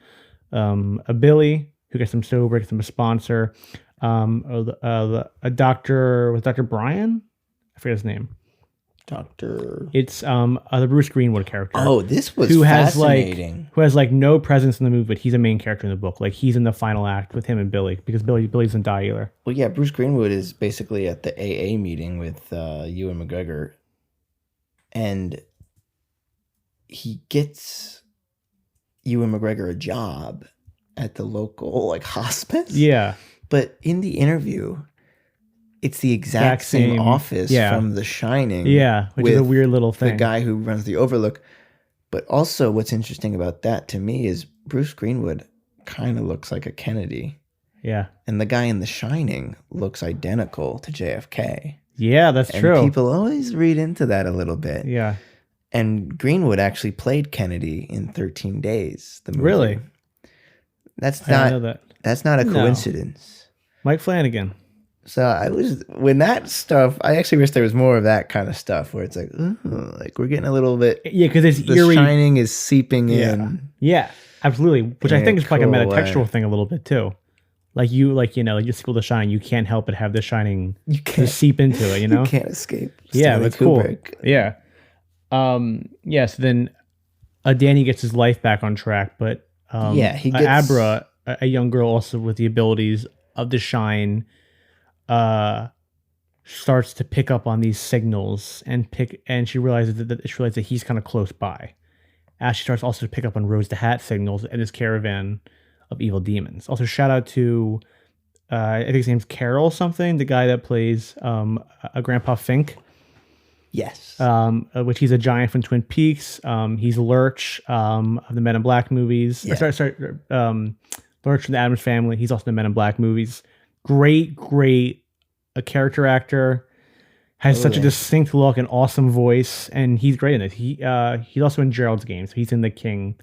a Billy who gets him sober, gets him a sponsor. A doctor was Dr. Brian. I forget his name. Doctor. It's the Bruce Greenwood character. Oh, this was who has fascinating. like no presence in the movie, but he's a main character in the book. Like he's in the final act with him and Billy because Billy doesn't die either. Well, yeah, Bruce Greenwood is basically at the AA meeting with Ewan McGregor, and he gets Ewan McGregor a job at the local like hospice. Yeah, but in the interview, it's the exact same office from The Shining. Yeah, which is a with weird little thing. The guy who runs the Overlook. But also, what's interesting about that to me is Bruce Greenwood kind of looks like a Kennedy. Yeah, And the guy in The Shining looks identical to JFK. yeah, that's And true. people always read into that a little bit. Yeah, And Greenwood actually played Kennedy in 13 Days. The movie. Really? That's I didn't know not. that. That's not a No. coincidence. Mike Flanagan. So I was when that stuff. I actually wish there was more of that kind of stuff where it's like, ooh, like we're getting a little bit. Yeah, because it's The eerie. Shining is seeping Yeah, in. yeah, absolutely. Which I In think a is like a cool metatextual way. thing a little bit too. Like you sequel to Shining, you can't help but have The Shining You can't. just seep into it. You can't escape. Yeah, Stanley that's cool. Kubrick. Yeah. So then Danny gets his life back on track, but Yeah, he gets- Abra, a young girl also with the abilities of the shine, starts to pick up on these signals and she realizes that he's kind of close by. As she starts also to pick up on Rose the Hat signals and this caravan of evil demons. Also, shout out to I think his name's Carol something, the guy that plays a Grandpa Fink. Yes. Which he's a giant from Twin Peaks. He's Lurch of the Men in Black movies. Yeah. Lurch from the Addams Family. He's also in the Men in Black movies. Great a character actor. Has such a distinct look and awesome voice, and he's great in it. He's also in Gerald's Game, so he's in the King.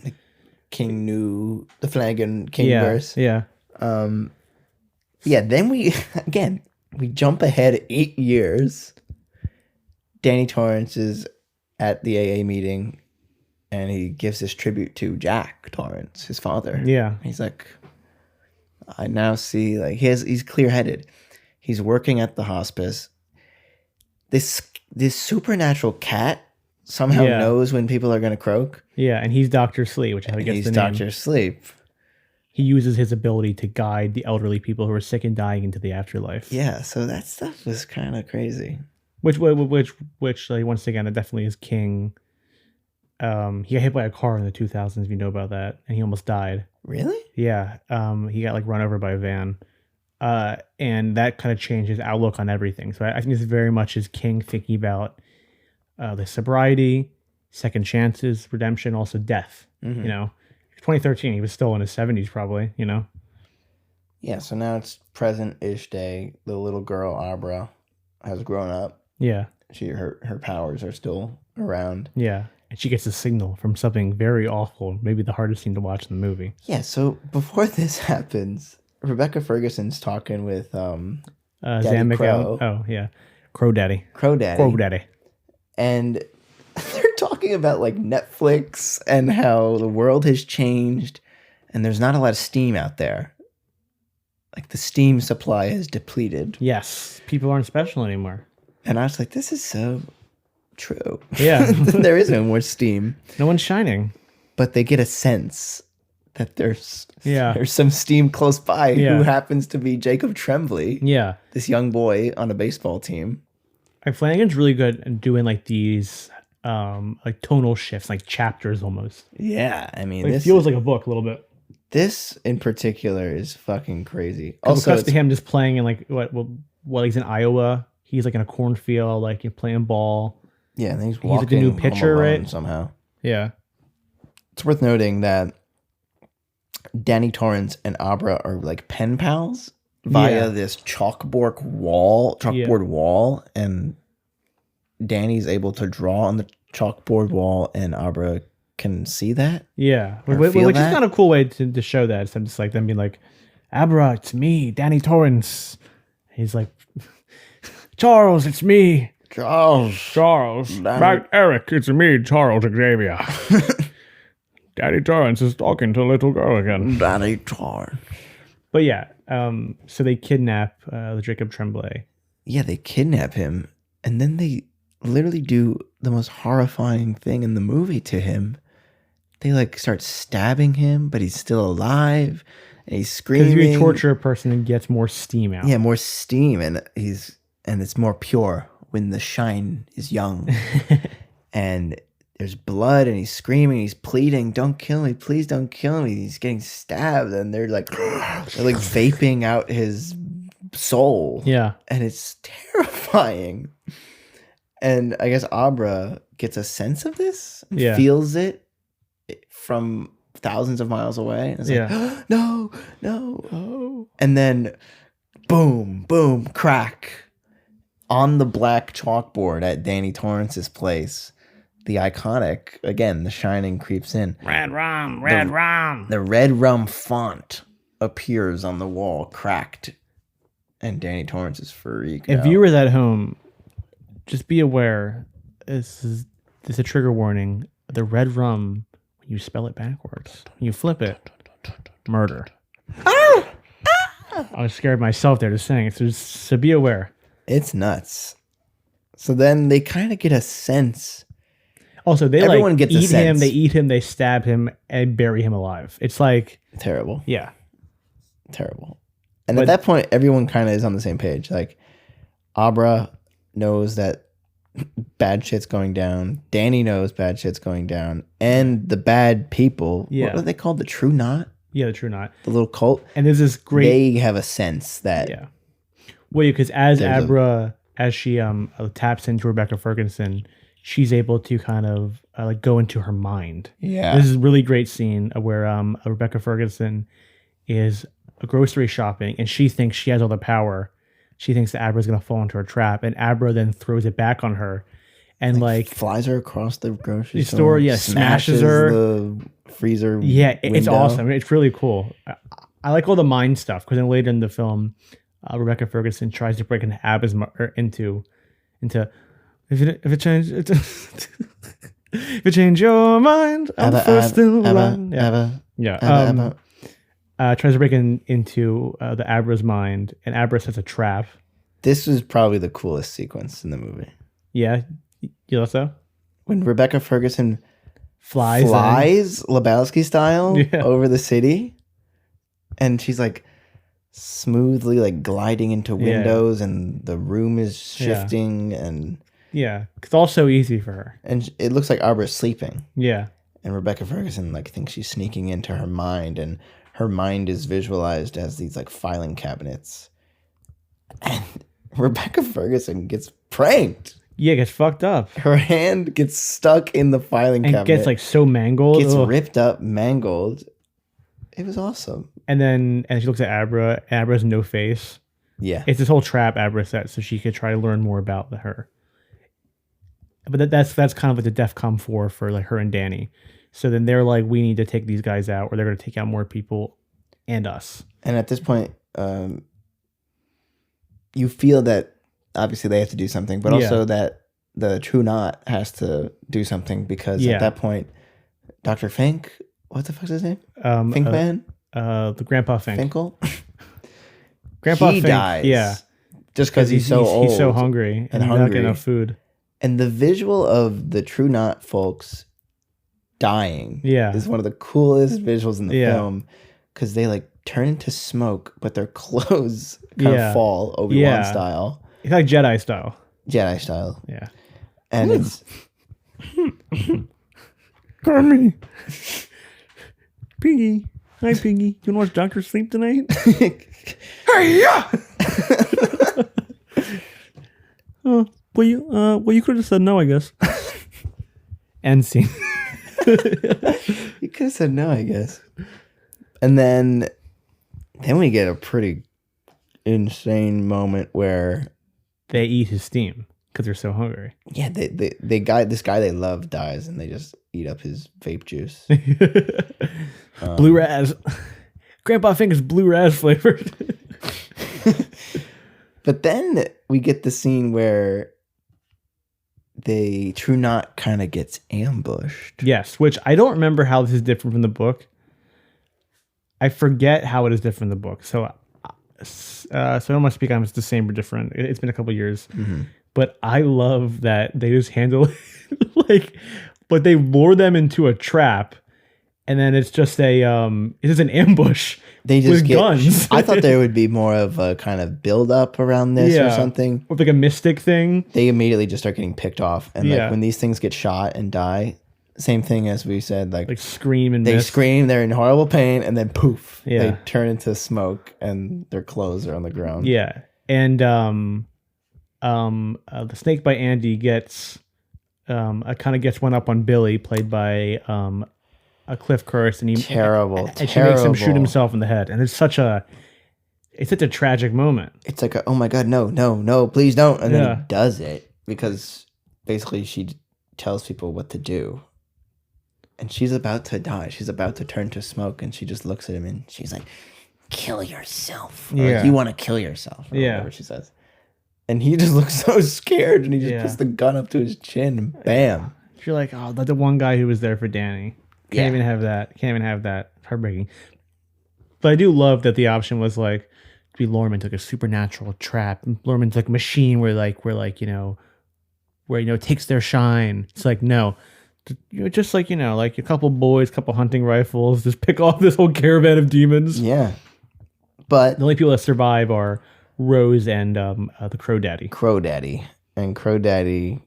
The Flanagan King verse. Yeah. Then we jump ahead 8 years. Danny Torrance is at the AA meeting and he gives this tribute to Jack Torrance, his father. Yeah. He's like, I now see, like, he's clear-headed. He's working at the hospice. This supernatural cat somehow knows when people are going to croak. Yeah, and he's Dr. Sleep, which is how he gets the name. He's Dr. Sleep. He uses his ability to guide the elderly people who are sick and dying into the afterlife. Yeah, so that stuff was kind of crazy. Which like, once again, it definitely is King. He got hit by a car in the 2000s, if you know about that, and he almost died. Really? Yeah. He got like run over by a van. And that kind of changed his outlook on everything. So I think it's very much as King thinking about the sobriety, second chances, redemption, also death. Mm-hmm. 2013, he was still in his 70s probably, Yeah, so now it's present-ish day. The little girl, Abra, has grown up. Yeah. Her powers are still around. Yeah. And she gets a signal from something very awful, maybe the hardest scene to watch in the movie. Yeah, so before this happens, Rebecca Ferguson's talking with Daddy Zan Crow. Oh, yeah. Crow Daddy. Crow Daddy. And they're talking about like Netflix and how the world has changed and there's not a lot of steam out there. Like the steam supply is depleted. Yes. People aren't special anymore. And I was like, this is so true. Yeah. There is no more steam. No one's shining. But they get a sense that there's some steam close by Yeah. who happens to be Jacob Tremblay. Yeah. This young boy on a baseball team. Like Flanagan's really good at doing like these like tonal shifts, like chapters almost. Yeah. I mean, Like, it feels like a book a little bit. This in particular is fucking crazy. Also, it cuts to him just playing in like while he's in Iowa. He's like in a cornfield, like playing ball. Yeah, and he's like a new pitcher, right? Somehow. Yeah. It's worth noting that Danny Torrance and Abra are like pen pals via this chalkboard wall, and Danny's able to draw on the chalkboard wall, and Abra can see that. Yeah, Or which feel is that. kind of a cool way to show that. Instead of just like them being like, Abra, it's me, Danny Torrance. He's like, Charles, it's me. Charles. Eric, it's me, Charles Xavier. Daddy Torrance is talking to a little girl again. Danny Torrance. But yeah, so they kidnap the Jacob Tremblay. Yeah, they kidnap him, and then they literally do the most horrifying thing in the movie to him. They like start stabbing him, but he's still alive, and he's screaming. Because you torture a person and gets more steam out. Yeah, more steam, and it's more pure when the shine is young. And there's blood, and he's screaming, he's pleading, "Don't kill me, please don't kill me." He's getting stabbed, and they're like vaping out his soul. Yeah. And it's terrifying. And I guess Abra gets a sense of this, and feels it from thousands of miles away. And it's like, no. Oh. And then boom, boom, crack. On the black chalkboard at Danny Torrance's place, the iconic, again, The Shining creeps in. Red rum. The red rum font appears on the wall, cracked. And Danny Torrance is freaked out. If viewers at home, just be aware, this is a trigger warning. The red rum, when you spell it backwards, when you flip it, murder. I was scared myself there just saying it, so be aware. It's nuts. So then they kind of get a sense. Also, Everyone gets a eat him, sense. they eat him, they stab him, and bury him alive. It's like... Terrible. Yeah. Terrible. And at that point, everyone kind of is on the same page. Like, Abra knows that bad shit's going down. Danny knows bad shit's going down. And the bad people, Yeah. what are they called? The True Knot? Yeah, the True Knot. The little cult? And there's this great... They have a sense that... Yeah. Well, because as There's Abra, as she taps into Rebecca Ferguson, she's able to kind of like go into her mind. Yeah. This is a really great scene where Rebecca Ferguson is grocery shopping and she thinks she has all the power. She thinks that Abra's going to fall into her trap, and Abra then throws it back on her and like flies her across the grocery store. Yeah, smashes her. The freezer. Yeah, it's window. awesome. It's really cool. I like all the mind stuff because then later in the film, Rebecca Ferguson tries to break into Abra's into if it change if it change your mind, I'm first in line. Yeah. Tries to break into the Abra's mind, and Abra sets a trap. This was probably the coolest sequence in the movie. Yeah, you know so? When Rebecca Ferguson flies Lebowski style over the city, and she's like smoothly like gliding into windows, and the room is shifting, and it's all so easy for her. And it looks like Abra's sleeping. Yeah, and Rebecca Ferguson like thinks she's sneaking into her mind, and her mind is visualized as these like filing cabinets. And Rebecca Ferguson gets pranked. Yeah, gets fucked up. Her hand gets stuck in the filing cabinet. And gets like so mangled. Gets ripped up, mangled. It was awesome. And then she looks at Abra. Abra has no face. Yeah. It's this whole trap Abra set so she could try to learn more about her. But that's kind of like the DEFCON 4 for like her and Danny. So then they're like, we need to take these guys out or they're going to take out more people and us. And at this point, you feel that obviously they have to do something, but also that the True Knot has to do something because at that point, Dr. Fink, what the fuck's his name? Finkman? The Grandpa Fink. Finkel? Grandpa he Fink, dies. Yeah. Just because he's so old. He's so hungry and not getting enough food. And the visual of the True Knot folks dying is one of the coolest visuals in the film because they like turn into smoke, but their clothes kind of fall Obi-Wan style. It's like Jedi style. Jedi style. Yeah. And it's... Carmy. Piggy. Hi, Piggy. You want to watch Doctor Sleep tonight? Hey, yeah! Well, you could have said no, I guess. End scene. You could have said no, I guess. And then we get a pretty insane moment where they eat his steam because they're so hungry. Yeah, this guy they love dies, and they just eat up his vape juice. Blue Raz. Grandpa Finger's Blue Raz flavored. But then we get the scene where the True Knot kind of gets ambushed. Yes, which I don't remember how this is different from the book. I forget how it is different from the book. So I don't want to speak on it's the same or different. It's been a couple years. Mm-hmm. But I love that they just handle it but they lure them into a trap. And then it's just it is an ambush with guns. I thought there would be more of a kind of build up around this or something. Or like a mystic thing. They immediately just start getting picked off. And like when these things get shot and die, same thing as we said, like scream and they miss. Scream, they're in horrible pain, and then poof, they turn into smoke and their clothes are on the ground. Yeah. And the Snake by Andy gets kind of gets one up on Billy, played by a Cliff Curtis, and terrible. She makes him shoot himself in the head, and it's such a tragic moment. It's like oh my god, no, please don't, and then he does it because basically she tells people what to do, and she's about to die. She's about to turn to smoke, and she just looks at him and she's like, "Kill yourself." Or like, you want to kill yourself? Or whatever she says, and he just looks so scared, and he just puts the gun up to his chin, and bam. You're like, oh, the one guy who was there for Danny. Can't even have that. Can't even have that. Heartbreaking. But I do love that the option was like to be lure him into like a supernatural trap, lure him into like a machine where it takes their shine. It's like no, just like like a couple boys, couple hunting rifles, just pick off this whole caravan of demons. Yeah, but the only people that survive are Rose and the Crow Daddy. Crow Daddy. And Crow Daddy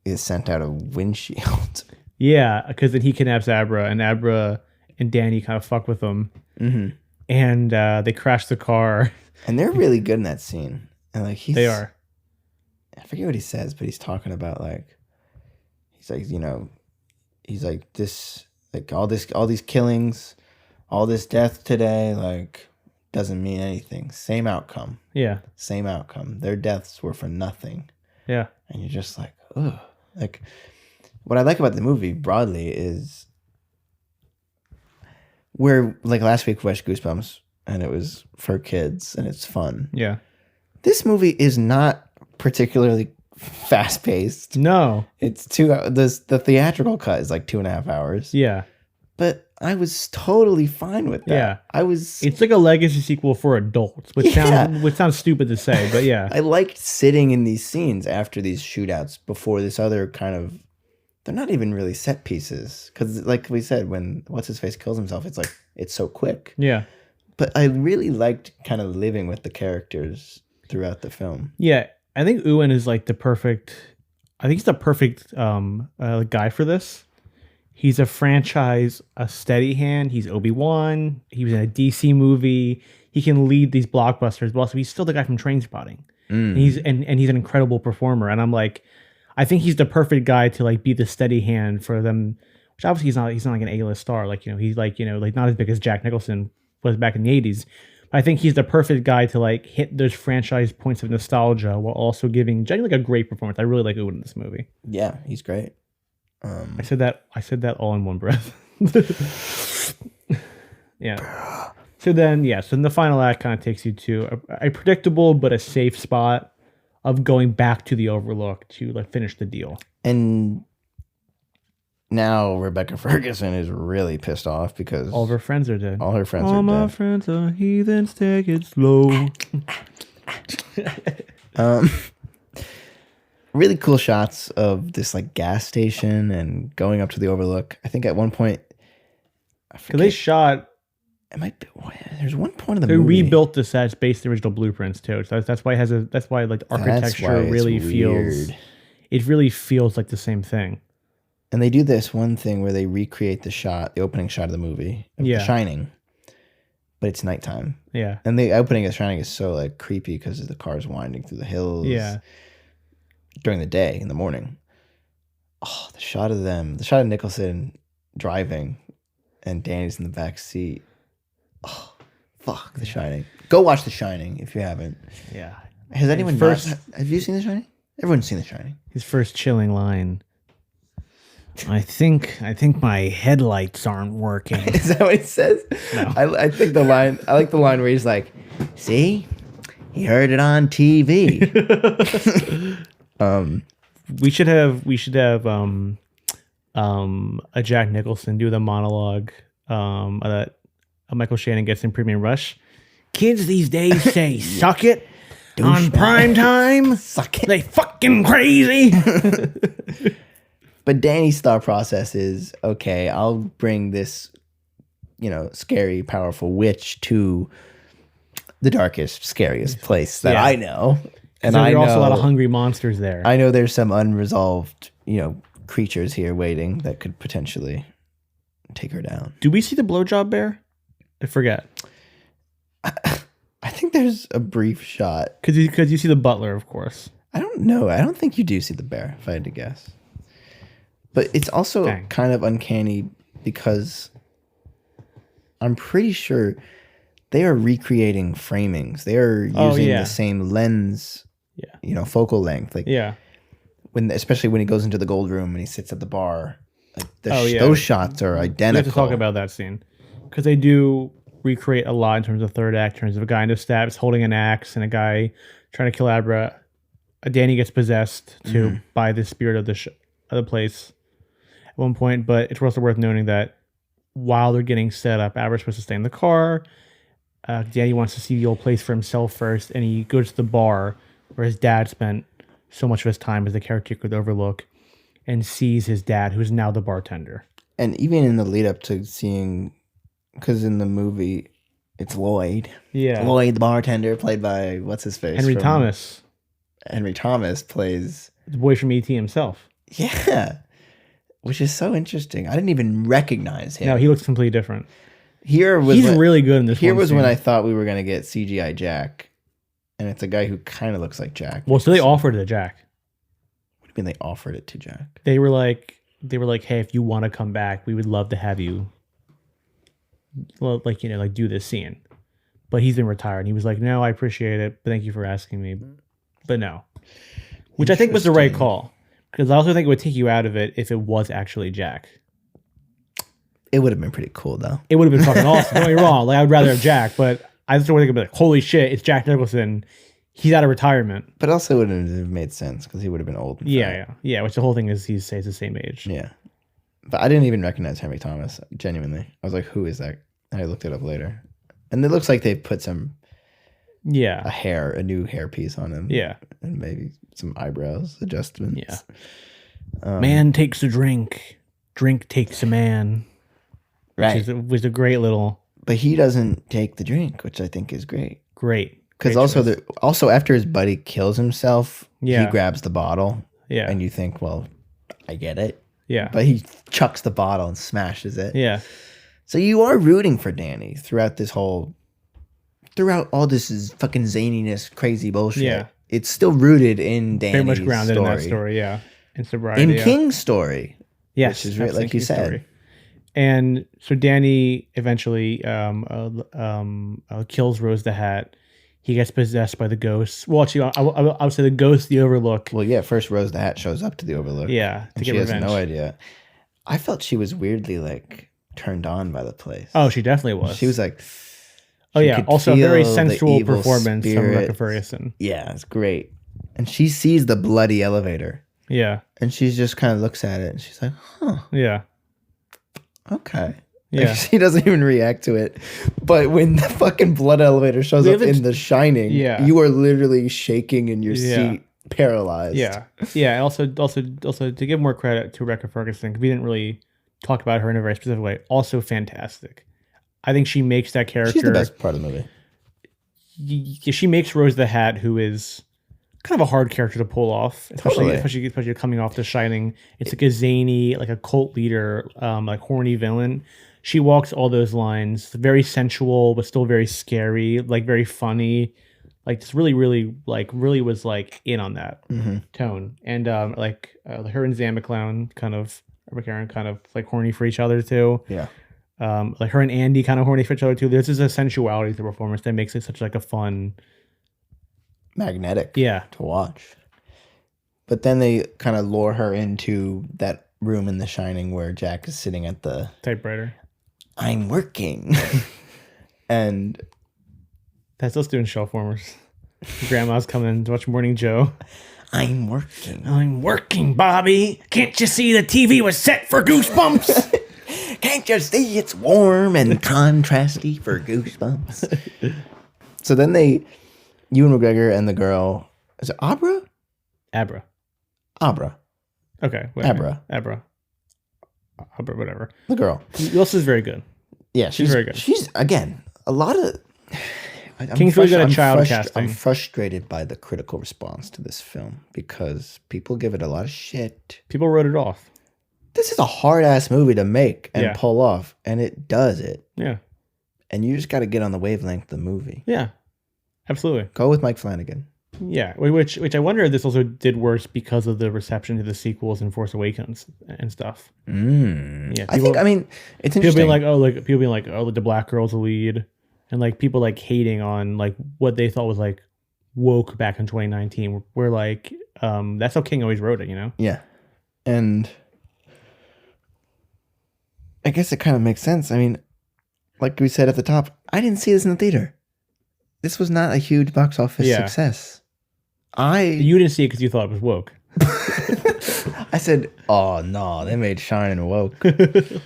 is sent out a windshield. Yeah, because then he kidnaps Abra, and Abra and Danny kind of fuck with him. Mm-hmm. And they crash the car. And they're really good in that scene. And like they are. I forget what he says, but he's talking about like, he's like, you know, he's like this, like all these killings, all this death today, like doesn't mean anything. Same outcome. Yeah. Same outcome. Their deaths were for nothing. Yeah. And you're just like, ugh. Like, what I like about the movie broadly is where, like last week we watched Goosebumps and it was for kids and it's fun. Yeah. This movie is not particularly fast paced. No. It's the theatrical cut is like 2.5 hours. Yeah. But I was totally fine with that. Yeah. It's like a legacy sequel for adults, which sounds stupid to say, but yeah. I liked sitting in these scenes after these shootouts before this other kind of, they're not even really set pieces. Because like we said, when What's-His-Face kills himself, it's like, it's so quick. Yeah. But I really liked kind of living with the characters throughout the film. Yeah. I think Ewan is like he's the perfect guy for this. He's a steady hand. He's Obi-Wan. He was in a DC movie. He can lead these blockbusters, but also he's still the guy from Trainspotting. And he's an incredible performer. And I'm like, I think he's the perfect guy to like be the steady hand for them. Which obviously he's not like an A-list star. Like, you know, he's like, you know, like not as big as Jack Nicholson was back in the 80s. But I think he's the perfect guy to like hit those franchise points of nostalgia while also giving genuinely like a great performance. I really like Ewan in this movie. Yeah, he's great. I said that all in one breath. Yeah. So then the final act kind of takes you to a predictable but a safe spot of going back to the Overlook to like finish the deal. And now Rebecca Ferguson is really pissed off because all of her friends are dead. All her friends all are dead. All my friends are heathens. Take it slow. Really cool shots of this like gas station and going up to the Overlook. I think at one point, because they shot. It might be. There's one point in the they movie. rebuilt the sets based on the original blueprints too. So that's why that's why like the architecture really feels. It really feels like the same thing. And they do this one thing where they recreate the opening shot of the movie, The Shining, but it's nighttime. Yeah. And the opening of The Shining is so like creepy because the car's winding through the hills. Yeah. During the day, in the morning. Oh, the shot of Nicholson driving and Danny's in the back seat. Oh, fuck, The Shining. Go watch The Shining if you haven't. Yeah. Has anyone have you seen The Shining? Everyone's seen The Shining. His first chilling line. I think my headlights aren't working. Is that what he says? No. I think I like the line where he's like, see? He heard it on TV. We should have a Jack Nicholson do the monologue that Michael Shannon gets in Premium Rush. Kids these days say suck it on prime time. Suck it. They fucking crazy. But Danny's thought process is, okay, I'll bring this, you know, scary, powerful witch to the darkest, scariest place that I know. And there are also a lot of hungry monsters there. I know there's some unresolved, you know, creatures here waiting that could potentially take her down. Do we see the blowjob bear? I forget. I think there's a brief shot. Because you see the butler, of course. I don't know. I don't think you do see the bear, if I had to guess. But it's also kind of uncanny because I'm pretty sure they are recreating framings. They are using the same lens, you know, focal length. Like, especially when he goes into the gold room and he sits at the bar. Like those shots are identical. We have to talk about that scene because they do recreate a lot in terms of third act, in terms of a guy in the steps holding an axe and a guy trying to kill Abra. Danny gets possessed by the spirit of the place at one point, but it's also worth noting that while they're getting set up, Abra's supposed to stay in the car. Danny wants to see the old place for himself first, and he goes to the bar where his dad spent so much of his time as the caretaker of the Overlook, and sees his dad, who's now the bartender. And even in the lead up to seeing, because in the movie, It's Lloyd. Yeah. Lloyd, the bartender, played by what's his face? Henry Thomas. Henry Thomas plays The boy from E.T. himself. Yeah. Which is so interesting. I didn't even recognize him. No, he looks completely different. He's really good in this. Here one was scene. when I thought we were gonna get CGI Jack, and it's a guy who kind of looks like Jack. Well, so they offered it to Jack. What do you mean they offered it to Jack? They were like, hey, if you want to come back, we would love to have you. Well, like do this scene. But he's been retired, and he was like, no, I appreciate it, but thank you for asking me, but no. Which I think was the right call, because I also think it would take you out of it if it was actually Jack. It would have been pretty cool though. It would have been fucking awesome. Don't get me wrong. Like, I would rather have Jack, but I just don't think it'd be like, holy shit, it's Jack Nicholson. He's out of retirement. But also it wouldn't have made sense because he would have been old. Yeah. Which the whole thing is he stays the same age. Yeah. But I didn't even recognize Henry Thomas, genuinely. I was like, who is that? And I looked it up later. And it looks like they put a new hairpiece on him. Yeah. And maybe some eyebrows adjustments. Yeah. Man takes a drink. Drink takes a man. Right. Which was a great little... But he doesn't take the drink, which I think is great. Great. Because also after his buddy kills himself, he grabs the bottle. Yeah. And you think, well, I get it. Yeah. But he chucks the bottle and smashes it. Yeah. So you are rooting for Danny throughout all this fucking zaniness, crazy bullshit. Yeah. It's still rooted in Danny's very much grounded story. in that story, yeah. In sobriety. In King's story. Yes. Which is right, like you said. Story. And so Danny eventually kills Rose the Hat. He gets possessed by the ghost. Well, actually, I would say the ghost, the Overlook. Well, yeah, first Rose the Hat shows up to the Overlook. Yeah, and she has no idea. I felt she was weirdly turned on by the place. Oh, she definitely was. She was like... Oh, yeah. Also, a very sensual performance from Rebecca Ferguson. Yeah, it's great. And she sees the bloody elevator. Yeah. And she just kind of looks at it and she's like, huh. Yeah. Okay. Yeah. She doesn't even react to it. But when the fucking blood elevator shows up in The Shining, you are literally shaking in your seat, paralyzed. Yeah. Yeah. And also to give more credit to Rebecca Ferguson, because we didn't really talk about her in a very specific way, also fantastic. I think she makes that character. She's the best part of the movie. She makes Rose the Hat, who is kind of a hard character to pull off, especially coming off The Shining. It's like a zany, like a cult leader, like horny villain. She walks all those lines, very sensual, but still very scary, like very funny. Like just really was like in on that tone. And her and Zan McClown kind of like horny for each other too. Yeah. Like her and Andy kind of horny for each other too. There's just a sensuality to the performance that makes it such like a fun, magnetic, to watch. But then they kind of lure her into that room in The Shining where Jack is sitting at the typewriter. I'm working, and that's us doing shelf warmers. Grandma's coming to watch Morning Joe. I'm working, Bobby. Can't you see the TV was set for Goosebumps? Can't you see it's warm and contrasty for Goosebumps? So then Ewan McGregor and the girl, is it Abra? Abra. Okay. Abra, whatever. The girl. Elsa's very good. Yeah, she's very good. She's, again, a lot of... King's really good at child casting. I'm frustrated by the critical response to this film because people give it a lot of shit. People wrote it off. This is a hard-ass movie to make and pull off, and it does it. Yeah. And you just got to get on the wavelength of the movie. Yeah, absolutely. Go with Mike Flanagan. Yeah, which I wonder if this also did worse because of the reception to the sequels and Force Awakens and stuff. Yeah, it's interesting. People being like, the black girl's the lead, and like people like hating on like what they thought was like woke back in 2019. We're like, that's how King always wrote it, you know? Yeah, and I guess it kind of makes sense. I mean, like we said at the top, I didn't see this in the theater. This was not a huge box office success. You didn't see it because you thought it was woke. I said, "Oh no, they made Shining woke." But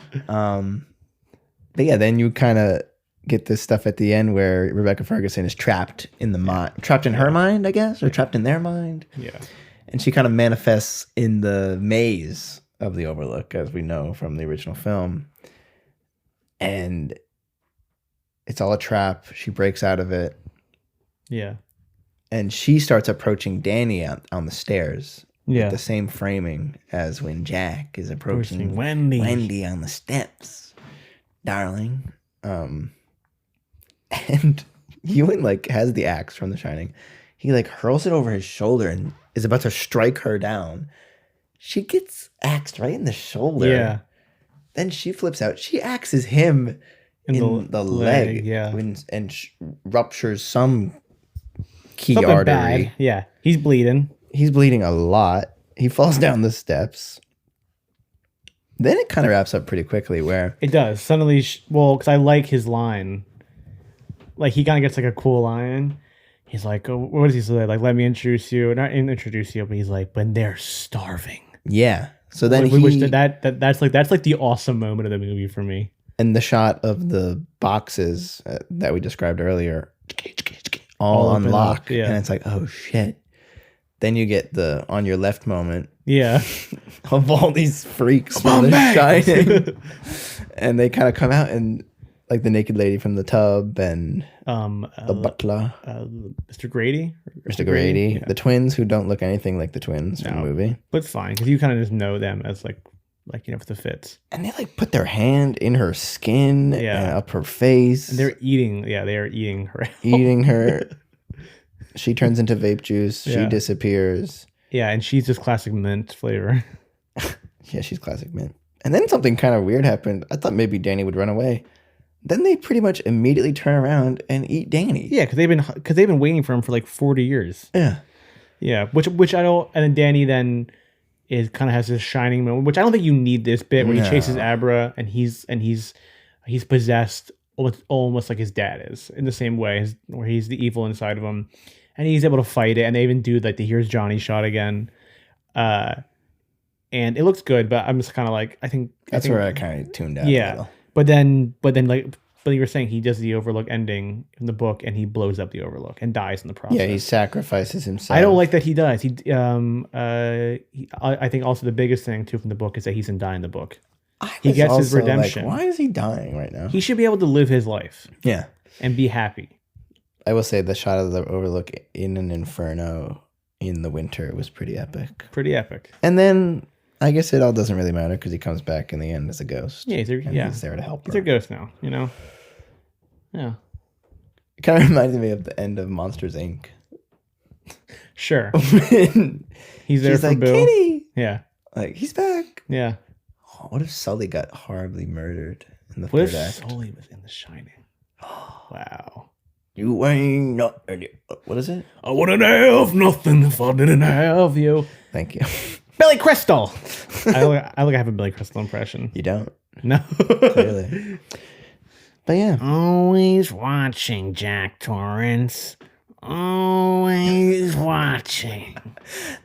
yeah, then you kind of get this stuff at the end where Rebecca Ferguson is trapped in her mind, I guess, or trapped in their mind. Yeah, and she kind of manifests in the maze of the Overlook, as we know from the original film, and it's all a trap. She breaks out of it. Yeah. And she starts approaching Danny on the stairs. Yeah. With the same framing as when Jack is approaching Wendy on the steps. Darling. And Ewan like has the axe from The Shining. He like hurls it over his shoulder and is about to strike her down. She gets axed right in the shoulder. Yeah. Then she flips out. She axes him in the leg. Yeah. And ruptures some key Something artery. bad. Yeah. He's bleeding. He's bleeding a lot. He falls down the steps. Then it kind of wraps up pretty quickly where... It does. Suddenly, because I like his line. Like, he kind of gets like a cool line. He's like, oh, what does he say? Like, let me introduce you. Not introduce you, but he's like, when they're starving. Yeah. So then that's like the awesome moment of the movie for me. And the shot of the boxes that we described earlier, all unlock. Yeah. And it's like, oh, shit. Then you get the on your left moment. Yeah. Of all these freaks from The Shining. And they kind of come out and like the naked lady from the tub and the butler. Mr. Grady? Mr. Grady. Yeah. The twins who don't look anything like the twins from the movie. But it's fine because you kind of just know them as like if the fits. And they like put their hand in her skin and up her face. And they're eating. Yeah, they are eating her. Eating her. She turns into vape juice. Yeah. She disappears. Yeah, and she's just classic mint flavor. Yeah, she's classic mint. And then something kind of weird happened. I thought maybe Danny would run away. Then they pretty much immediately turn around and eat Danny. Yeah, because they've been waiting for him for like 40 years. Yeah, yeah. Which I don't. And then Danny then is kind of has this shining moment, which I don't think you need this bit where he chases Abra and he's possessed almost like his dad is in the same way where he's the evil inside of him, and he's able to fight it. And they even do like the Here's Johnny shot again, and it looks good. But I'm just kind of like I think where I kind of tuned out. Yeah. A little. But then you were saying he does the Overlook ending in the book, and he blows up the Overlook and dies in the process. Yeah, he sacrifices himself. I don't like that he does. I think also the biggest thing too from the book is that he doesn't die in the book. He gets his redemption. Like, why is he dying right now? He should be able to live his life. Yeah, and be happy. I will say the shot of the Overlook in an inferno in the winter was pretty epic. Pretty epic. And then. I guess it all doesn't really matter because he comes back in the end as a ghost. Yeah, he's there to help her. He's a ghost now, you know? Yeah. It kind of reminds me of the end of Monsters, Inc. Sure. He's there for like, Bill. Kitty! Yeah. Like, he's back. Yeah. Oh, what if Sully got horribly murdered in the third act? What if Sully was in The Shining? Wow. You ain't not... What is it? I wouldn't have nothing if I didn't have you. Thank you. Billy Crystal. I have a Billy Crystal impression. You don't? No. Clearly. But yeah. Always watching, Jack Torrance. Always watching.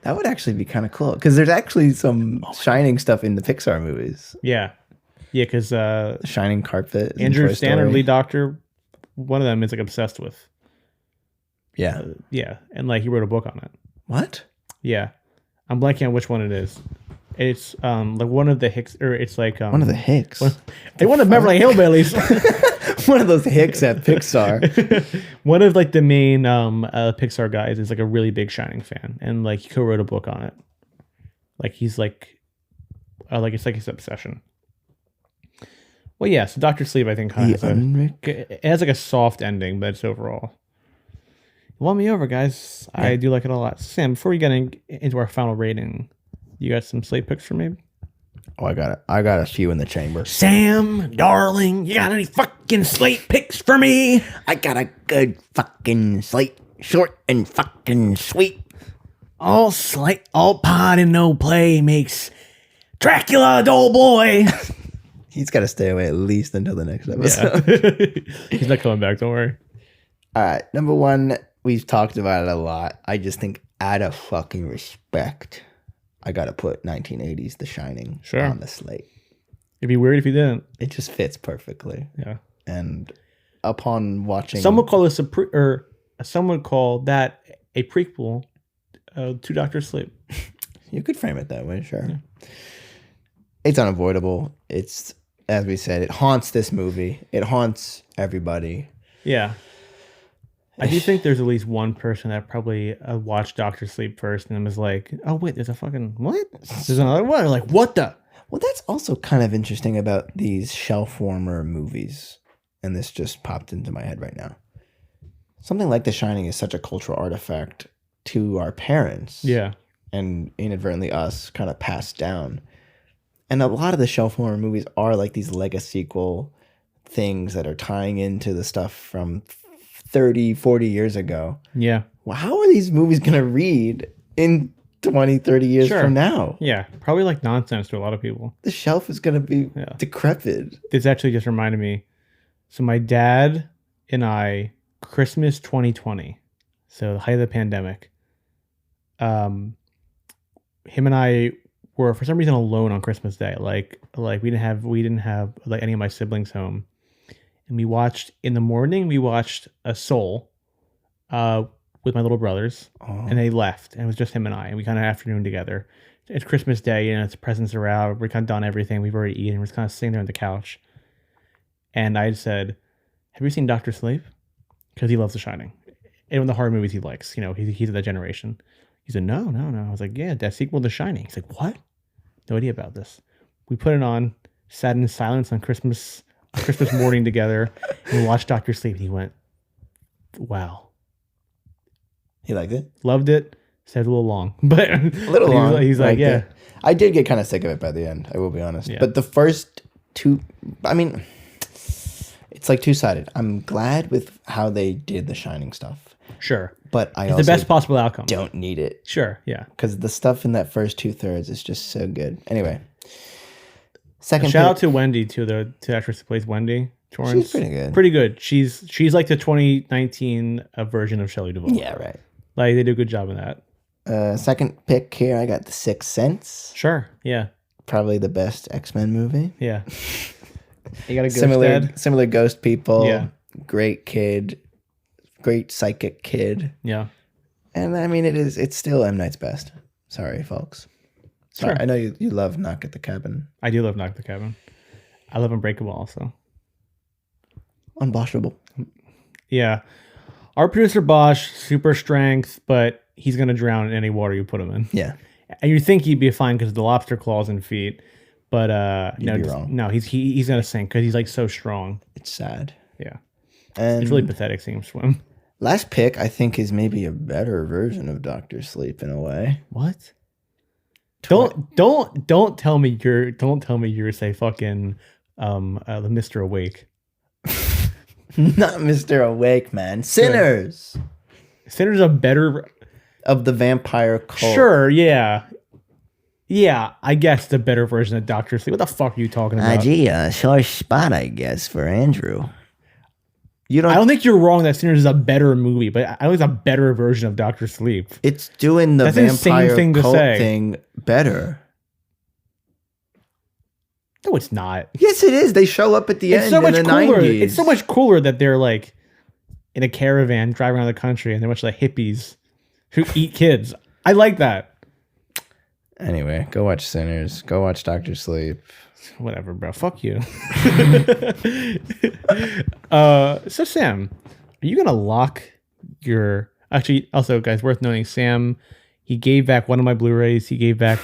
That would actually be kind of cool because there's actually some Shining stuff in the Pixar movies. Yeah. Yeah, because the Shining carpet. Andrew Stanley, lead doctor, one of them is like obsessed with. Yeah. Yeah. And like he wrote a book on it. What? Yeah. I'm blanking on which one it is. It's like one of the Hicks, or it's like one of the Hicks. One of Beverly Hillbillies. One of those Hicks at Pixar. One of like the main Pixar guys is like a really big Shining fan, and like he co-wrote a book on it. Like he's like it's like his obsession. Well, yeah. So Dr. Sleep, I think, kind of it has like a soft ending, but it's overall. Won me over, guys. Yeah. I do like it a lot. Sam, before we get into our final rating, you got some slate picks for me? Oh, I got it. I got a few in the chamber. Sam, darling, you got any fucking slate picks for me? I got a good fucking slate, short and fucking sweet. All slate, all pot and no play makes Dracula a dull boy. He's got to stay away at least until the next episode. Yeah. He's not coming back. Don't worry. All right, number one. We've talked about it a lot. I just think out of fucking respect, I got to put 1980s The Shining on the slate. It'd be weird if you didn't. It just fits perfectly. Yeah. And upon watching... Some would call this some would call that a prequel to Dr. Sleep. You could frame it that way, sure. Yeah. It's unavoidable. It's, as we said, it haunts this movie. It haunts everybody. Yeah. I do think there's at least one person that probably watched Doctor Sleep first and then was like, oh, wait, there's a fucking, what? There's another one? They're like, what the? Well, that's also kind of interesting about these shelf warmer movies. And this just popped into my head right now. Something like The Shining is such a cultural artifact to our parents. Yeah. And inadvertently us kind of passed down. And a lot of the shelf warmer movies are like these sequel things that are tying into the stuff from 30, 40 years ago. Yeah. Well, how are these movies going to read in 20, 30 years from now? Yeah. Probably like nonsense to a lot of people. The shelf is going to be decrepit. This actually just reminded me. So my dad and I, Christmas 2020, so the height of the pandemic, him and I were for some reason alone on Christmas Day. Like we didn't have like any of my siblings home. And we watched in the morning, a Soul with my little brothers, and they left. And it was just him and I, and we kind of afternoon together. It's Christmas Day, it's presents are out. We're kind of done everything. We've already eaten. We're just kind of sitting there on the couch. And I said, have you seen Dr. Sleep? Because he loves The Shining. And one of the horror movies he likes. He's of that generation. He said, no. I was like, yeah, that sequel to The Shining. He's like, what? No idea about this. We put it on, sat in silence on Christmas morning together, and we watched Dr. Sleep. And he went, wow. He liked it? Loved it. Said a little long. But a little long. He's like, yeah. I did get kind of sick of it by the end, I will be honest. Yeah. But the first two, I mean, it's like two-sided. I'm glad with how they did the Shining stuff. Sure. But it's the best possible outcome. Don't need it. Sure, yeah. Because the stuff in that first 2/3 is just so good. Anyway. Shout out to Wendy, to actress who plays Wendy Torrance. She's pretty good. Pretty good. She's like the 2019 version of Shelley Duvall. Yeah, right. Like, they do a good job in that. Second pick here, I got The Sixth Sense. Sure, yeah. Probably the best X-Men movie. Yeah. You got a ghost similar ghost people. Yeah. Great kid. Great psychic kid. Yeah. And I mean, it's still M. Night's best. Sorry, folks. Sorry. Sure. I know you love Knock at the Cabin. I do love Knock at the Cabin. I love Unbreakable also. Unboshable. Yeah. Our producer Bosch, super strength, but he's going to drown in any water you put him in. Yeah. And you think he'd be fine because of the lobster claws and feet. But You'd be wrong. No, he's going to sink because he's like so strong. It's sad. Yeah. And it's really pathetic seeing him swim. Last pick, I think, is maybe a better version of Dr. Sleep in a way. What? Don't tell me you're say fucking the Mr. Awake. Not Mr. Awake, man. Sinners. Sinners a better of the vampire cult. Sure, yeah. Yeah, I guess the better version of Dr. Sleep. What the fuck are you talking about? Gee, sore spot, I guess, for Andrew. I don't think you're wrong that Sinners is a better movie, but I think it's a better version of Dr. Sleep. It's doing the vampire cult thing better. No, it's not. Yes, it is. They show up at the end in the 90s. It's so much cooler that they're like in a caravan driving around the country and they're much like hippies who eat kids. I like that. Anyway, go watch Sinners. Go watch Dr. Sleep. Whatever, bro. Fuck you. So Sam, are you gonna lock your? Actually, also, guys, worth noting, Sam, he gave back one of my Blu-rays. He gave back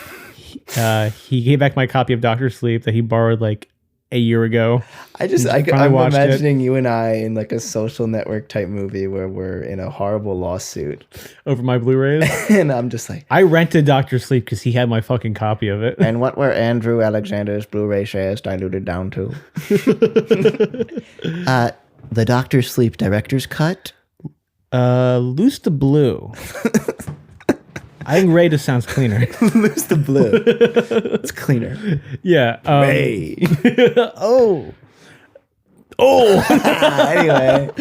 my copy of Dr. Sleep that he borrowed like a year ago. I'm imagining you and I in like a Social Network type movie where we're in a horrible lawsuit over my Blu-rays. And I'm just like, I rented Dr. Sleep because he had my fucking copy of it. And what were Andrew Alexander's Blu-ray shares diluted down to? The Dr. Sleep director's cut? Loose the blue. I think Ray just sounds cleaner. Loose the blue. It's cleaner. Yeah. Ray. Oh. Anyway.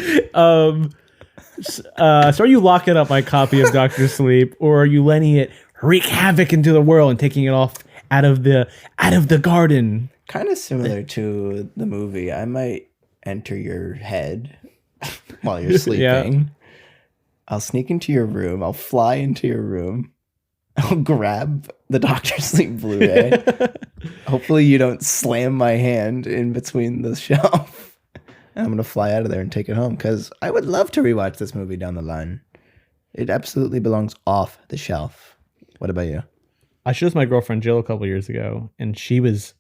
So are you locking up my copy of Dr. Sleep, or are you letting it wreak havoc into the world and taking it off out of the garden? Kind of similar to the movie. I might enter your head while you're sleeping. Yeah. I'll sneak into your room. I'll fly into your room. I'll grab the Dr. Sleep Blu-ray. Hopefully you don't slam my hand in between the shelf. And I'm going to fly out of there and take it home because I would love to rewatch this movie down the line. It absolutely belongs off the shelf. What about you? I showed this to my girlfriend Jill a couple years ago, and she was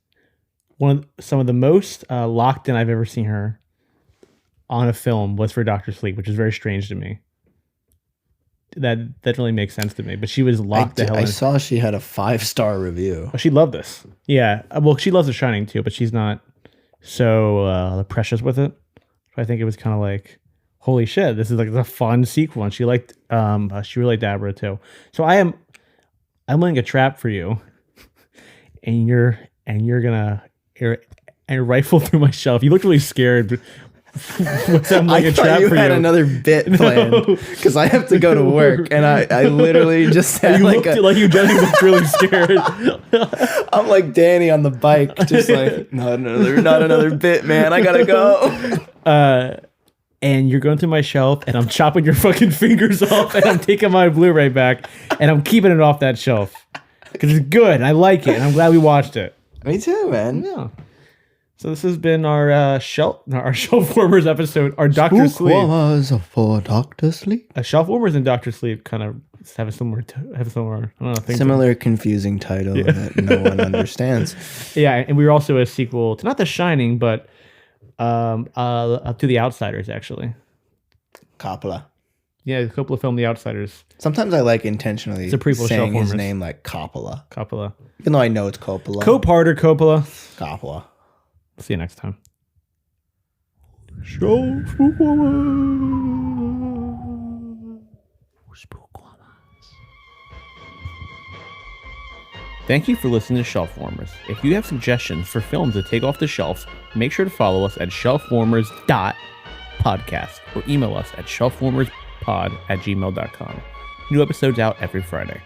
some of the most locked in I've ever seen her on a film was for Dr. Sleep, which is very strange to me. That really makes sense to me. But she was locked the hell in. I saw she had a 5-star review. Oh, she loved this. Yeah. Well, she loves The Shining too, but she's not so precious with it. So I think it was kind of like, holy shit, this is like a fun sequel. And she really liked Dabra too. So I'm laying a trap for you, and you're gonna rifle through my shelf. You look really scared. What's I'm laying I a thought trap you for had you. another bit planned because I have to go to work, and I literally just had You like looked like you genuinely looked really scared. I'm like Danny on the bike, just like not another bit, man. I gotta go. And you're going through my shelf, and I'm chopping your fucking fingers off, and I'm taking my Blu-ray back, and I'm keeping it off that shelf because it's good. I like it, and I'm glad we watched it. Me too, man. Yeah. So this has been our shelf warmers episode. Our Dr. Sleep. Was for Dr. Sleep. Shelf warmers and Dr. Sleep kind of have a similar. I don't know. Similar confusing title that no one understands. Yeah, and we were also a sequel to not The Shining, but to The Outsiders, actually. Coppola. Yeah, the Coppola film The Outsiders. Sometimes I like intentionally It's a prequel saying his Shelf name like Coppola. Coppola. Even though I know it's Coppola. Co-parter Coppola. Coppola. See you next time. Thank you for listening to Shelf Warmers. If you have suggestions for films to take off the shelf, make sure to follow us at shelfwarmers.podcast or email us at shelfwarmerspod@gmail.com. New episodes out every Friday.